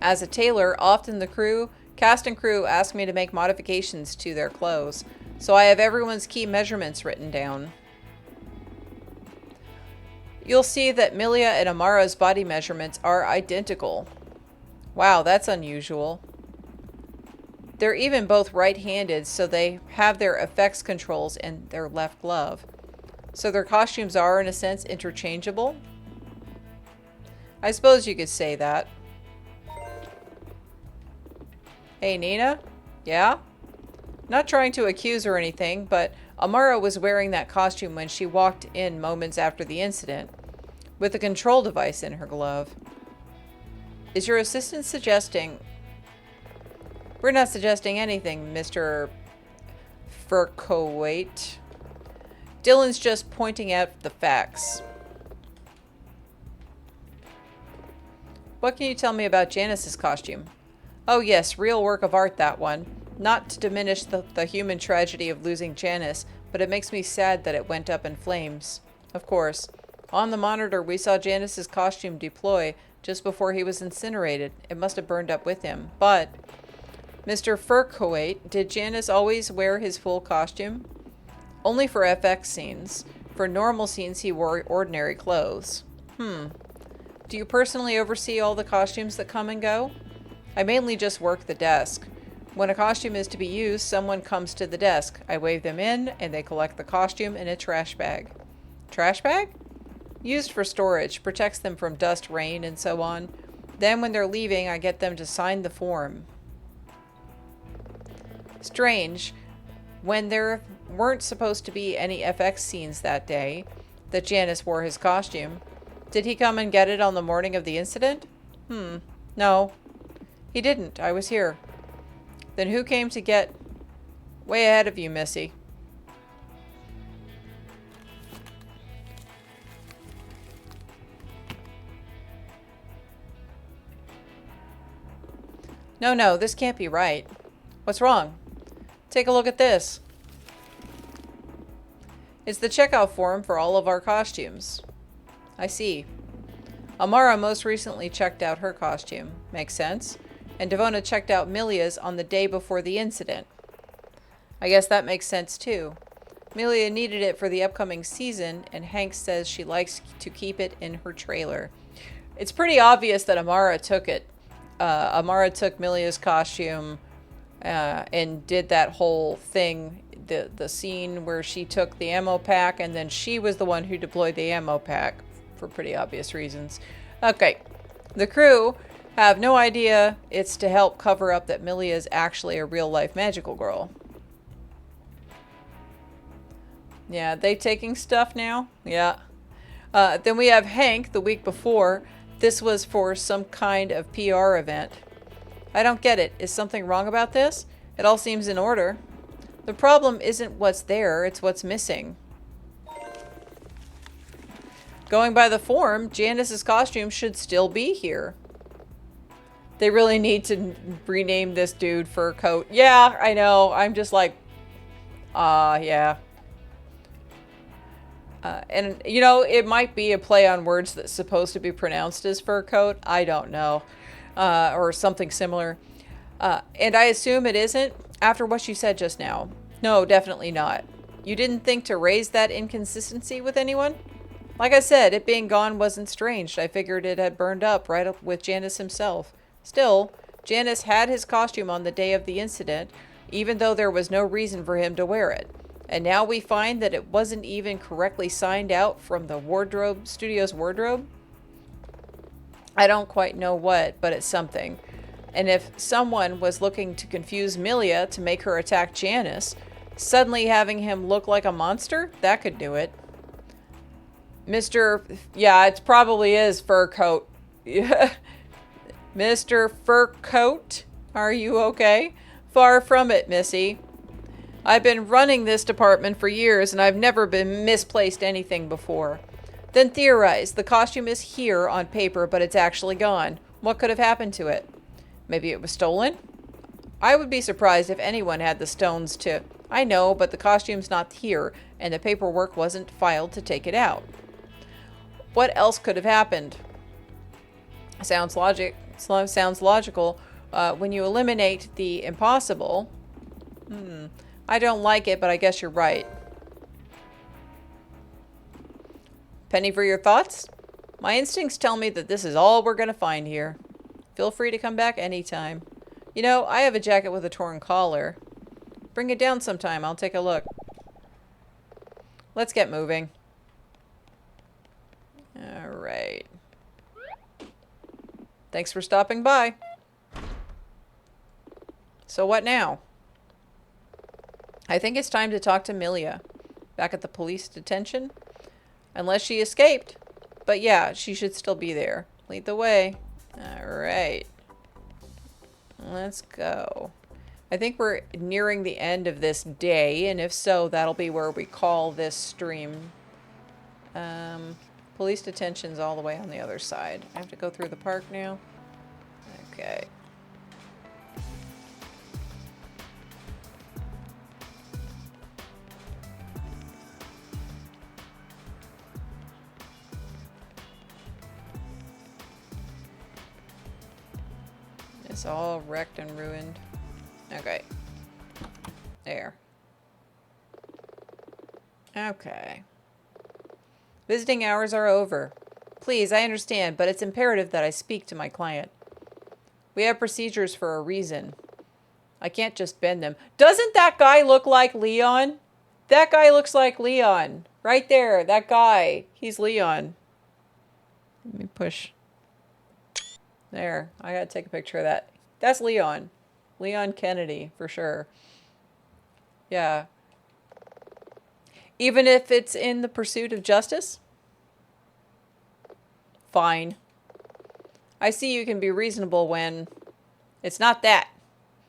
As a tailor, often the cast and crew ask me to make modifications to their clothes, so I have everyone's key measurements written down. You'll see that Milia and Amara's body measurements are identical. Wow, that's unusual. They're even both right-handed, so they have their effects controls in their left glove. So their costumes are, in a sense, interchangeable? I suppose you could say that. Hey, Nina? Yeah? Not trying to accuse or anything, but Amara was wearing that costume when she walked in moments after the incident, with a control device in her glove. Is your assistant suggesting... We're not suggesting anything, Mr. Furcoate. Dylan's just pointing out the facts. What can you tell me about Janice's costume? Oh yes, real work of art, that one. Not to diminish the human tragedy of losing Janice, but it makes me sad that it went up in flames. Of course. On the monitor, we saw Janice's costume deploy just before he was incinerated. It must have burned up with him. But, Mr. Furcoate, did Janice always wear his full costume? Only for FX scenes. For normal scenes, he wore ordinary clothes. Do you personally oversee all the costumes that come and go? I mainly just work the desk. When a costume is to be used, someone comes to the desk. I wave them in, and they collect the costume in a trash bag. Trash bag? Used for storage, protects them from dust, rain, and so on. Then when they're leaving, I get them to sign the form. Strange. When there weren't supposed to be any FX scenes that day, that Janice wore his costume, did he come and get it on the morning of the incident? No. He didn't. I was here. Then who came to get... Way ahead of you, Missy. No, this can't be right. What's wrong? Take a look at this. It's the checkout form for all of our costumes. I see. Amara most recently checked out her costume. Makes sense. And Devona checked out Milia's on the day before the incident. I guess that makes sense too. Milia needed it for the upcoming season, and Hank says she likes to keep it in her trailer. It's pretty obvious that Amara took it. Amara took Milia's costume and did that whole thing, the scene where she took the ammo pack, and then she was the one who deployed the ammo pack for pretty obvious reasons. Okay, the crew have no idea it's to help cover up that Milia is actually a real-life magical girl. Yeah, they taking stuff now? Yeah. Then we have Hank the week before. This was for some kind of PR event. I don't get it. Is something wrong about this? It all seems in order. The problem isn't what's there, it's what's missing. Going by the form, Janice's costume should still be here. They really need to rename this dude Fur Coat. Yeah, I know. I'm just like, yeah. And, you know, it might be a play on words that's supposed to be pronounced as fur coat. I don't know. Or something similar. And I assume it isn't after what you said just now. No, definitely not. You didn't think to raise that inconsistency with anyone? Like I said, it being gone wasn't strange. I figured it had burned up right up with Janice himself. Still, Janice had his costume on the day of the incident, even though there was no reason for him to wear it. And now we find that it wasn't even correctly signed out from the studio's wardrobe? I don't quite know what, but it's something. And if someone was looking to confuse Milia to make her attack Janice, suddenly having him look like a monster, that could do it. Yeah, it probably is Fur Coat. Mr. Fur Coat, are you okay? Far from it, Missy. I've been running this department for years and I've never been misplaced anything before. Then theorize. The costume is here on paper, but it's actually gone. What could have happened to it? Maybe it was stolen? I would be surprised if anyone had the stones to... I know, but the costume's not here, and the paperwork wasn't filed to take it out. What else could have happened? Sounds logical. When you eliminate the impossible... I don't like it, but I guess you're right. Penny for your thoughts? My instincts tell me that this is all we're going to find here. Feel free to come back anytime. You know, I have a jacket with a torn collar. Bring it down sometime. I'll take a look. Let's get moving. Alright. Thanks for stopping by. So what now? I think it's time to talk to Milia. Back at the police detention? Unless she escaped. But yeah, she should still be there. Lead the way. Alright. Let's go. I think we're nearing the end of this day, and if so, that'll be where we call this stream. Police detention's all the way on the other side. I have to go through the park now? Okay. It's all wrecked and ruined. Okay. There. Okay. Visiting hours are over. Please, I understand, but it's imperative that I speak to my client. We have procedures for a reason. I can't just bend them. Doesn't that guy look like Leon? That guy looks like Leon. Right there, that guy. He's Leon. Let me push. There. I gotta take a picture of that. That's Leon. Leon Kennedy, for sure. Yeah. Even if it's in the pursuit of justice? Fine. I see you can be reasonable when it's not that.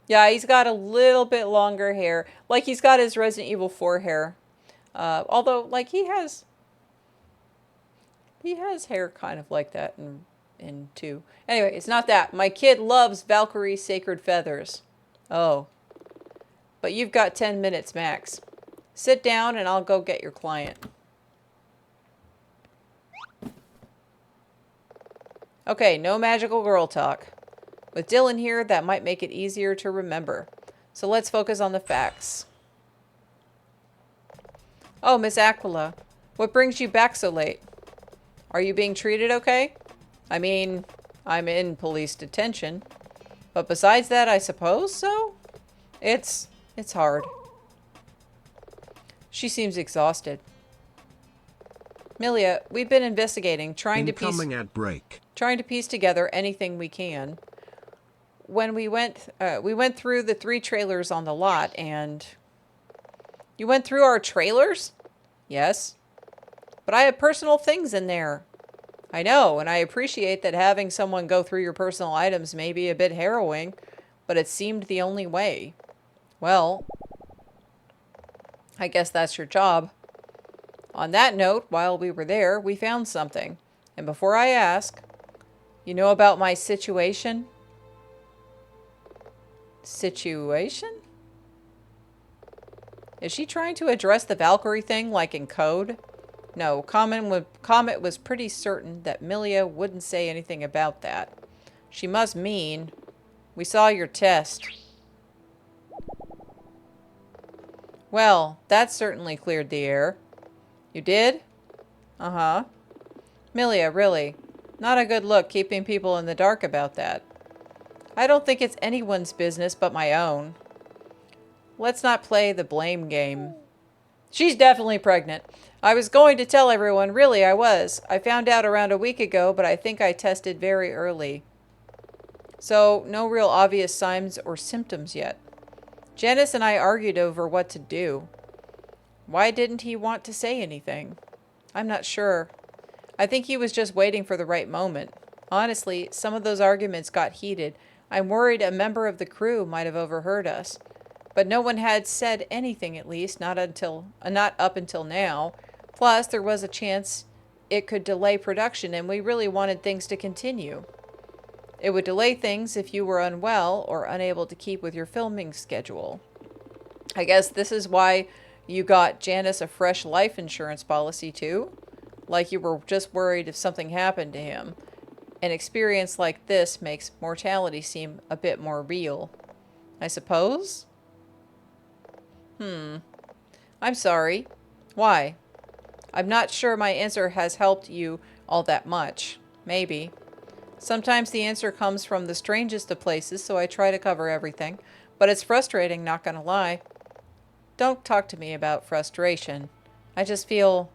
Yeah, he's got a little bit longer hair. Like he's got his Resident Evil 4 hair. Although, like, he has hair kind of like that in 2. Anyway, it's not that. My kid loves Valkyrie's Sacred Feathers. Oh. But you've got 10 minutes max. Sit down and I'll go get your client. Okay, no magical girl talk. With Dylan here, that might make it easier to remember. So let's focus on the facts. Oh, Miss Aquila. What brings you back so late? Are you being treated okay? I mean, I'm in police detention. But besides that, I suppose so? It's hard. She seems exhausted. Milia, we've been investigating, trying to piece together anything we can. When we went through the 3 trailers on the lot, and... You went through our trailers? Yes. But I have personal things in there. I know, and I appreciate that having someone go through your personal items may be a bit harrowing, but it seemed the only way. Well, I guess that's your job. On that note, while we were there, we found something. And before I ask, you know about my situation? Situation? Is she trying to address the Valkyrie thing like in code? No, Comet was pretty certain that Milia wouldn't say anything about that. She must mean, we saw your test. Well, that certainly cleared the air. You did? Uh-huh. Milia, really. Not a good look keeping people in the dark about that. I don't think it's anyone's business but my own. Let's not play the blame game. She's definitely pregnant. I was going to tell everyone, really I was. I found out around a week ago, but I think I tested very early. So, no real obvious signs or symptoms yet. Janice and I argued over what to do. Why didn't he want to say anything? I'm not sure. I think he was just waiting for the right moment. Honestly, some of those arguments got heated. I'm worried a member of the crew might have overheard us. But no one had said anything, at least, not up until now. Plus, there was a chance it could delay production, and we really wanted things to continue. It would delay things if you were unwell or unable to keep with your filming schedule. I guess this is why you got Janice a fresh life insurance policy, too? Like you were just worried if something happened to him. An experience like this makes mortality seem a bit more real. I suppose? I'm sorry. Why? I'm not sure my answer has helped you all that much. Maybe. Sometimes the answer comes from the strangest of places, so I try to cover everything. But it's frustrating, not gonna lie. Don't talk to me about frustration. I feel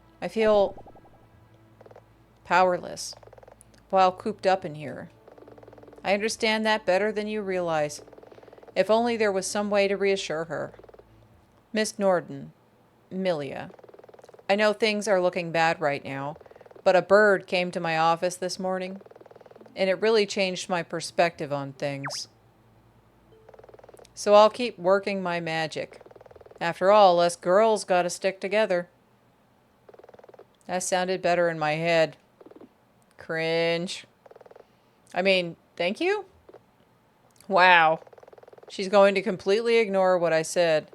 powerless while cooped up in here. I understand that better than you realize. If only there was some way to reassure her. Miss Norden, Milia, I know things are looking bad right now, but a bird came to my office this morning, and it really changed my perspective on things. So I'll keep working my magic. After all, us girls gotta stick together. That sounded better in my head. Cringe. I mean, thank you? Wow. She's going to completely ignore what I said.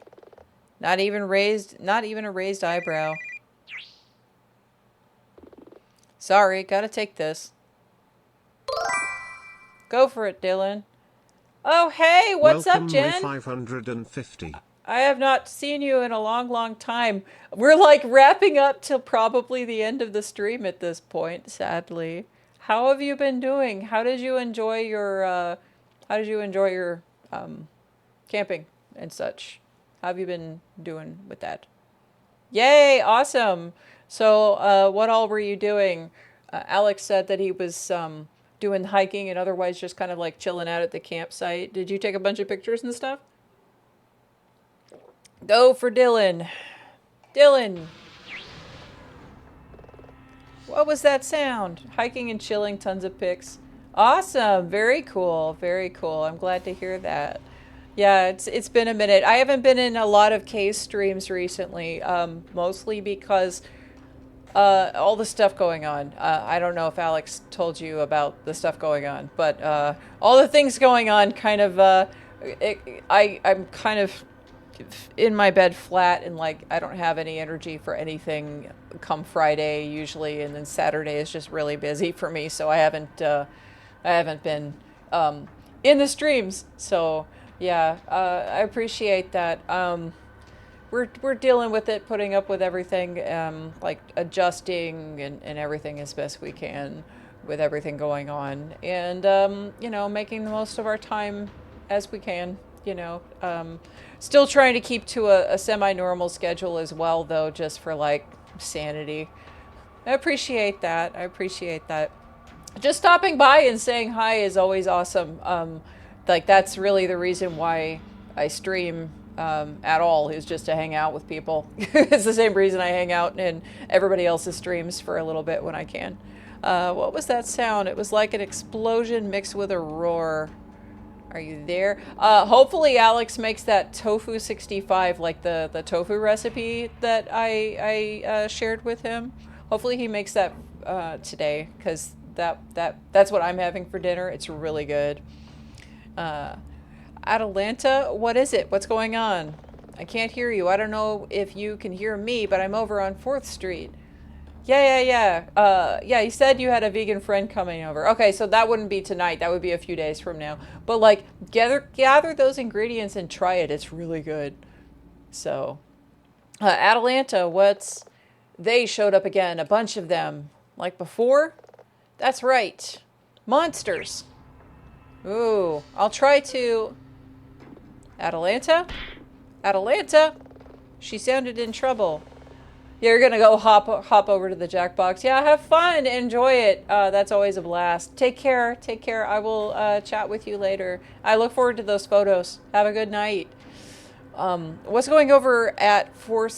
Not even a raised eyebrow. Sorry, gotta take this. Go for it, Dylan. Oh, hey, what's Welcome up, Jen? 550. I have not seen you in a long, long time. We're like wrapping up till probably the end of the stream at this point, sadly. How have you been doing? How did you enjoy your camping and such? How have you been doing with that? Yay, awesome. So, what all were you doing? Alex said that he was doing hiking and otherwise just kind of like chilling out at the campsite. Did you take a bunch of pictures and stuff? Go for Dylan. Dylan. What was that sound? Hiking and chilling, tons of pics. Awesome. Very cool. Very cool. I'm glad to hear that. Yeah, it's been a minute. I haven't been in a lot of case streams recently, mostly because all the stuff going on. I don't know if Alex told you about the stuff going on, but all the things going on kind of, I'm kind of in my bed flat and like I don't have any energy for anything come Friday usually, and then Saturday is just really busy for me, so I haven't been in the streams. So yeah, I appreciate that. We're dealing with it, putting up with everything, like adjusting and everything as best we can with everything going on, and you know, making the most of our time as we can. You know, still trying to keep to a semi-normal schedule as well, though, just for like sanity. I appreciate that. I appreciate that. Just stopping by and saying hi is always awesome. Like that's really the reason why I stream at all, is just to hang out with people. It's the same reason I hang out in everybody else's streams for a little bit when I can. What was that sound? It was like an explosion mixed with a roar. Are you there? Hopefully Alex makes that tofu 65, like the tofu recipe that I shared with him. Hopefully he makes that today, because that's what I'm having for dinner. It's really good. Atalanta, what is it? What's going on? I can't hear you. I don't know if you can hear me, but I'm over on 4th Street. Yeah. Yeah, you said you had a vegan friend coming over. Okay, so that wouldn't be tonight. That would be a few days from now. But like, gather those ingredients and try it. It's really good. So, Atalanta, they showed up again. A bunch of them. Like before? That's right. Monsters. Ooh, I'll try to... Atalanta? Atalanta? She sounded in trouble. You're gonna go hop over to the Jackbox. Yeah, have fun, enjoy it. That's always a blast. Take care. I will chat with you later. I look forward to those photos. Have a good night. What's going on over at 4th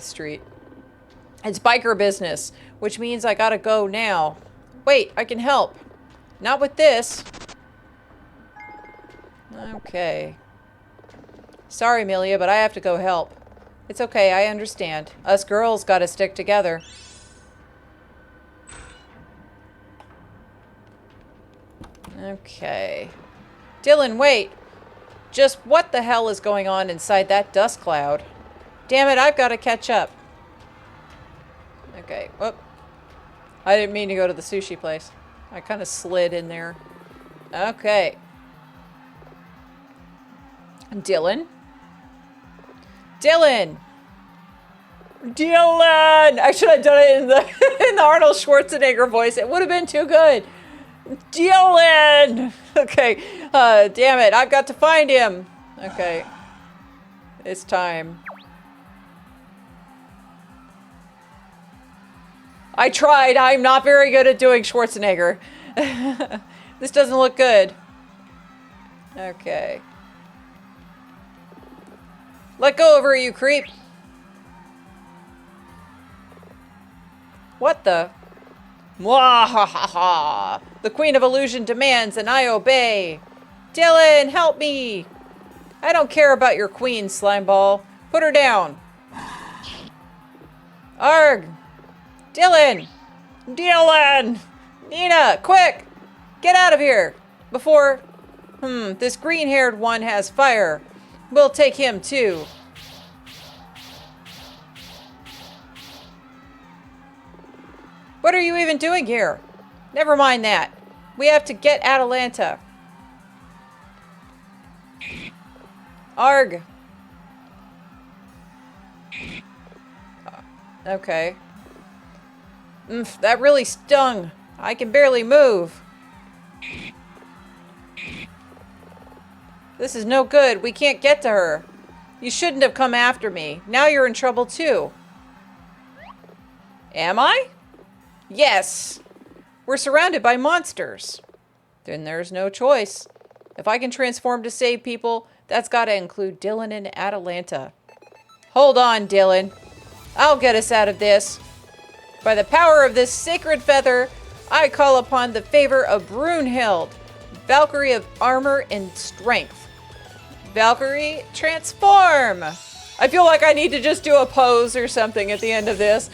Street? It's biker business, which means I gotta go now. Wait, I can help. Not with this. Okay. Sorry, Amelia, but I have to go help. It's okay, I understand. Us girls gotta stick together. Okay. Dylan, wait! Just what the hell is going on inside that dust cloud? Damn it, I've gotta catch up. Okay, whoop. I didn't mean to go to the sushi place. I kind of slid in there. Okay. Dylan? Dylan! Dylan! I should have done it in the in the Arnold Schwarzenegger voice. It would have been too good. Dylan! Okay. Damn it. I've got to find him. Okay. It's time. I tried. I'm not very good at doing Schwarzenegger. This doesn't look good. Okay. Let go of her, you creep. What the? Mwahaha! The Queen of Illusion demands and I obey. Dylan, help me! I don't care about your queen, slimeball. Put her down. Arg! Dylan! Dylan! Nina, quick! Get out of here! Before... this green-haired one has fire. We'll take him too. What are you even doing here? Never mind that. We have to get Atalanta. Arg. Okay. That really stung. I can barely move. This is no good. We can't get to her. You shouldn't have come after me. Now you're in trouble too. Am I? Yes. We're surrounded by monsters. Then there's no choice. If I can transform to save people, that's got to include Dylan and Atalanta. Hold on, Dylan. I'll get us out of this. By the power of this sacred feather, I call upon the favor of Brunhild, Valkyrie of armor and strength. Valkyrie, transform! I feel like I need to just do a pose or something at the end of this.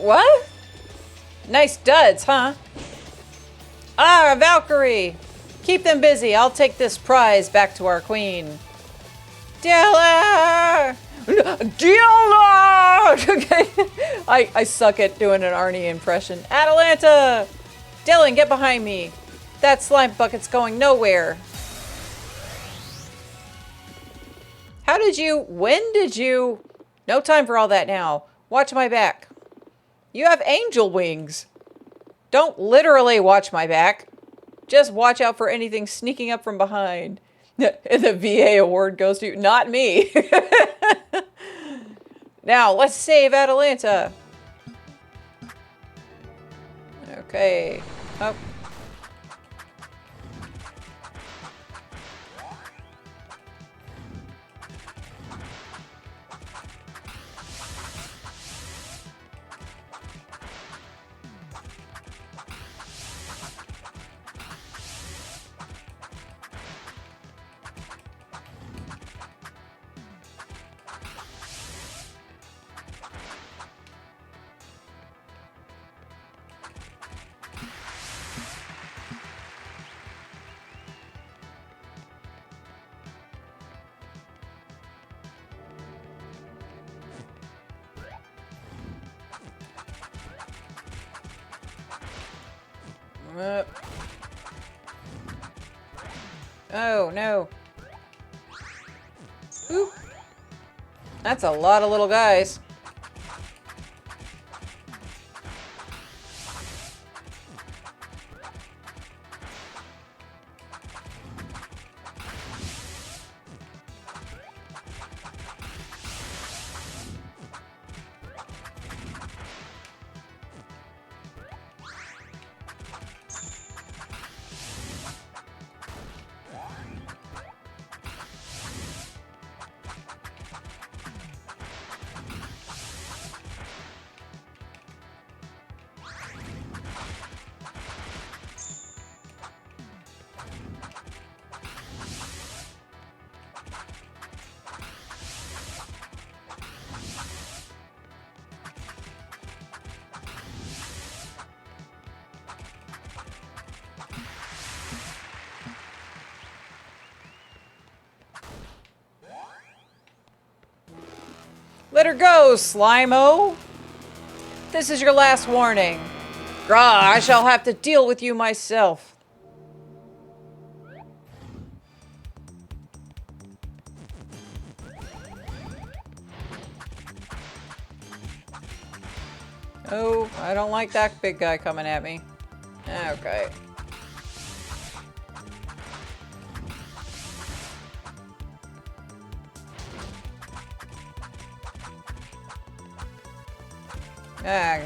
What? Nice duds, huh? Ah, Valkyrie! Keep them busy. I'll take this prize back to our queen. Dylan! Dylan! Okay. I suck at doing an Arnie impression. Atalanta! Dylan, get behind me. That slime bucket's going nowhere. When did you? No time for all that now. Watch my back. You have angel wings. Don't literally watch my back. Just watch out for anything sneaking up from behind. And the VA award goes to not me. Now, let's save Atalanta. Okay. Oh. Oh, no. Oop. That's a lot of little guys. Let her go, Slimo! This is your last warning. Grah, I shall have to deal with you myself. Oh, I don't like that big guy coming at me. Okay. Ah.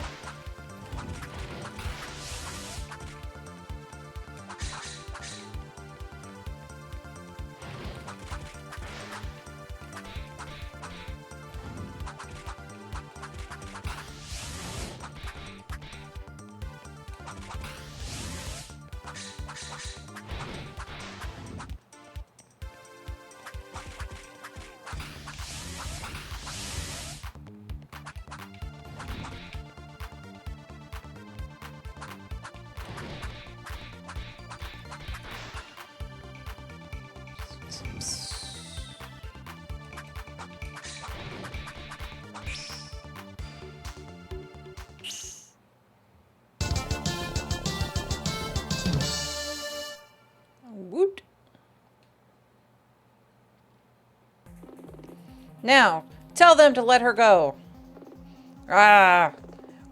Woot. Now, tell them to let her go. Ah,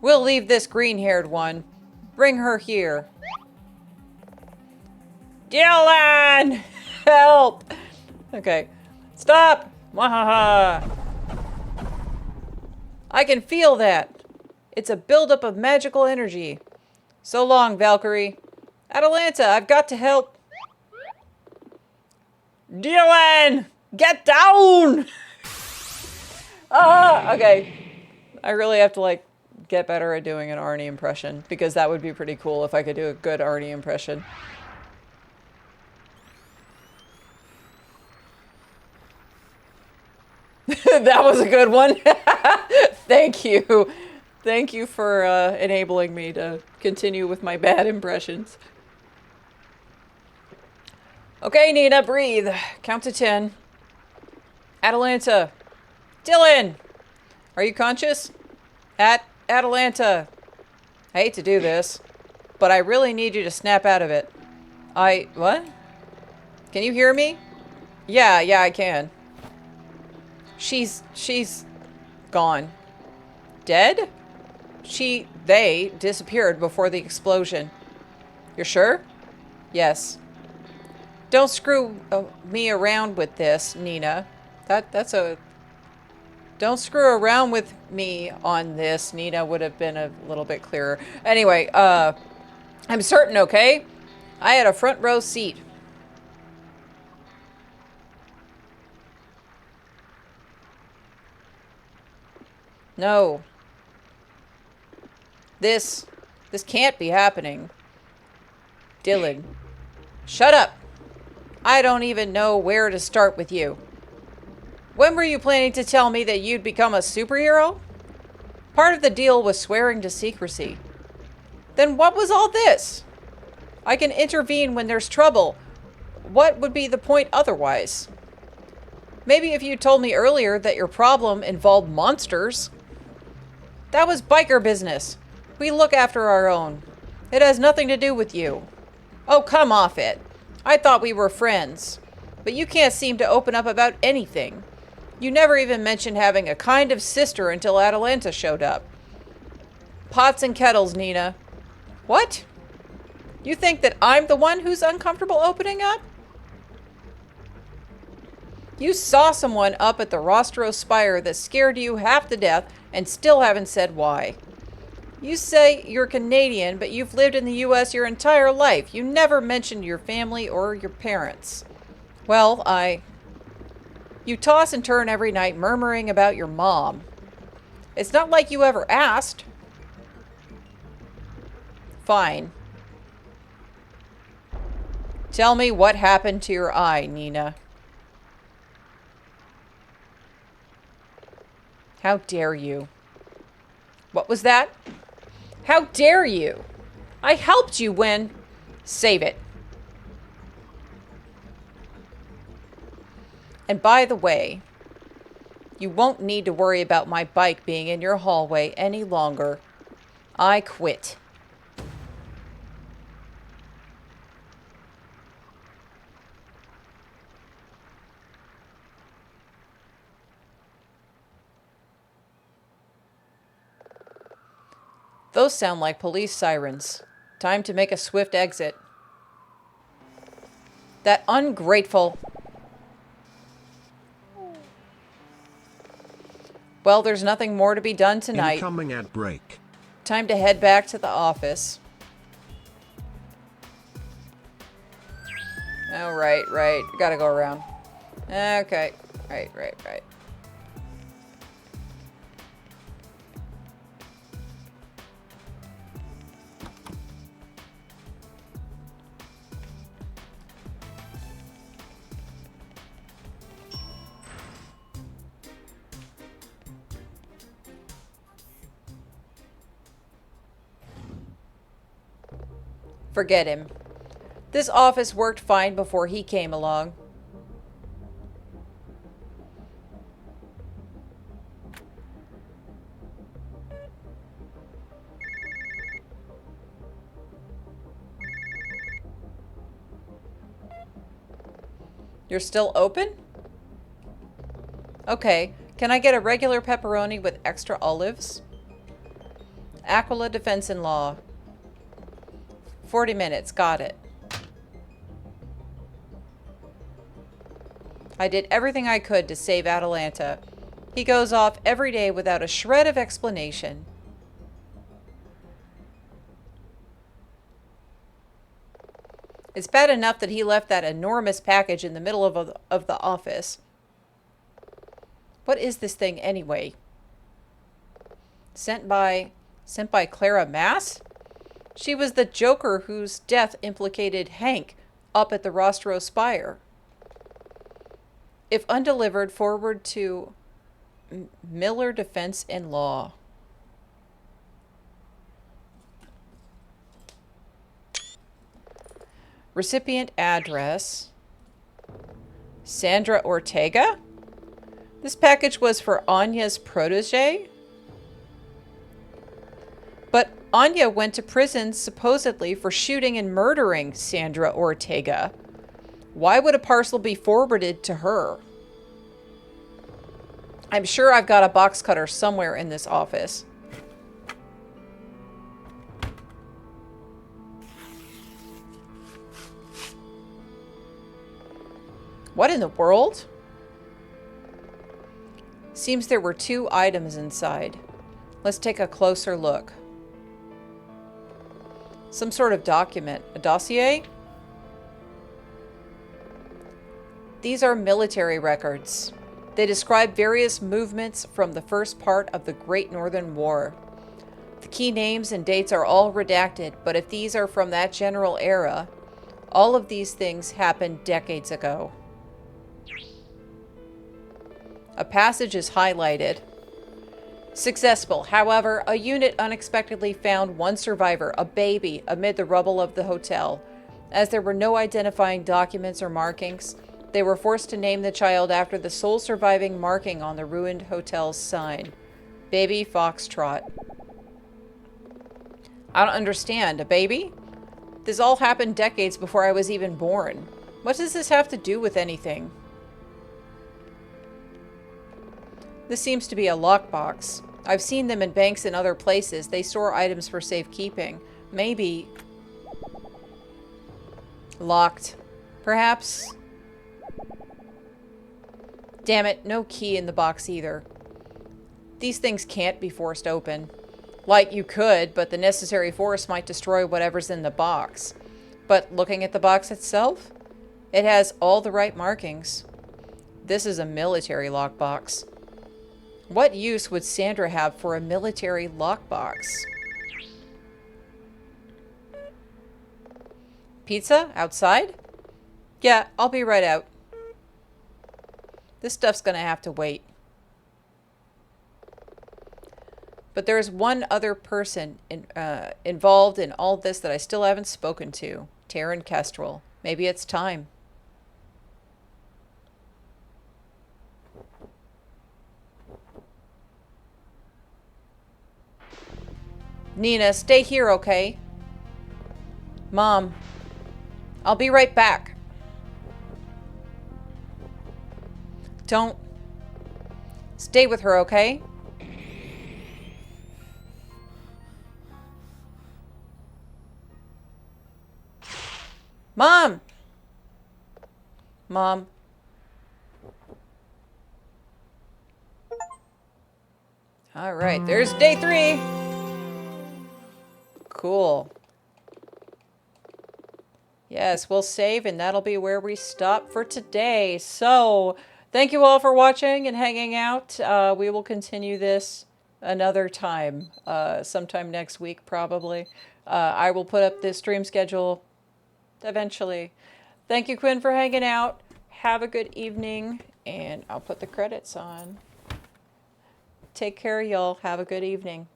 we'll leave this green-haired one. Bring her here. Dylan! Help! Okay. Stop! Wahaha! I can feel that. It's a buildup of magical energy. So long, Valkyrie. Atalanta, I've got to help. Dylan! Get down! Ah! Okay. I really have to, like, get better at doing an Arnie impression, because that would be pretty cool if I could do a good Arnie impression. That was a good one. Thank you. Thank you for enabling me to continue with my bad impressions. Okay, Nina, breathe. Count to 10. Atalanta. Dylan! Are you conscious? Atalanta. I hate to do this, but I really need you to snap out of it. What? Can you hear me? Yeah, I can. She's gone. Dead? They disappeared before the explosion. You're sure? Yes. Don't screw me around with this, Nina. Don't screw around with me on this, Nina would have been a little bit clearer. Anyway, I'm certain, okay? I had a front row seat. No. This can't be happening. Dylan. Shut up. I don't even know where to start with you. When were you planning to tell me that you'd become a superhero? Part of the deal was swearing to secrecy. Then what was all this? I can intervene when there's trouble. What would be the point otherwise? Maybe if you told me earlier that your problem involved monsters. That was biker business. We look after our own. It has nothing to do with you. Oh, come off it. I thought we were friends. But you can't seem to open up about anything. You never even mentioned having a kind of sister until Atalanta showed up. Pots and kettles, Nina. What? You think that I'm the one who's uncomfortable opening up? You saw someone up at the Rostro Spire that scared you half to death and still haven't said why. You say you're Canadian, but you've lived in the US your entire life. You never mentioned your family or your parents. Well, You toss and turn every night murmuring about your mom. It's not like you ever asked. Fine. Tell me what happened to your eye, Nina. How dare you? What was that? How dare you? I helped you when... Save it. And by the way, You won't need to worry about my bike being in your hallway any longer. I quit. Those sound like police sirens. Time to make a swift exit. That ungrateful... Well, there's nothing more to be done tonight. Incoming at break. Time to head back to the office. Oh, right. Gotta go around. Okay. Right. Forget him. This office worked fine before he came along. You're still open? Okay. Can I get a regular pepperoni with extra olives? Aquila Defense and Law. 40 minutes. Got it. I did everything I could to save Atalanta. He goes off every day without a shred of explanation. It's bad enough that he left that enormous package in the middle of the office. What is this thing anyway? Sent by Clara Mass? She was the Joker whose death implicated Hank up at the Rostro Spire. If undelivered, forward to Miller Defense and Law. Recipient address. Sandra Ortega? This package was for Anya's protege? But Anya went to prison supposedly for shooting and murdering Sandra Ortega. Why would a parcel be forwarded to her? I'm sure I've got a box cutter somewhere in this office. What in the world? Seems there were 2 items inside. Let's take a closer look. Some sort of document. A dossier? These are military records. They describe various movements from the first part of the Great Northern War. The key names and dates are all redacted, but if these are from that general era, all of these things happened decades ago. A passage is highlighted. Successful. However, a unit unexpectedly found one survivor, a baby, amid the rubble of the hotel. As there were no identifying documents or markings, they were forced to name the child after the sole surviving marking on the ruined hotel's sign. Baby Foxtrot. I don't understand. A baby? This all happened decades before I was even born. What does this have to do with anything? This seems to be a lockbox. I've seen them in banks and other places. They store items for safekeeping. Maybe... locked. Perhaps... Damn it, no key in the box either. These things can't be forced open. Like you could, but the necessary force might destroy whatever's in the box. But looking at the box itself, it has all the right markings. This is a military lockbox. What use would Sandra have for a military lockbox? Pizza? Outside? Yeah, I'll be right out. This stuff's gonna have to wait. But there's one other person involved in all this that I still haven't spoken to. Taryn Kestrel. Maybe it's time. Nina, stay here, okay? Mom, I'll be right back. Don't. Stay with her, okay? Mom! Mom. All right, there's day 3. Cool. Yes, we'll save, and that'll be where we stop for today. So, thank you all for watching and hanging out. We will continue this another time, sometime next week, probably. I will put up this stream schedule eventually. Thank you, Quinn, for hanging out. Have a good evening, and I'll put the credits on. Take care, y'all. Have a good evening.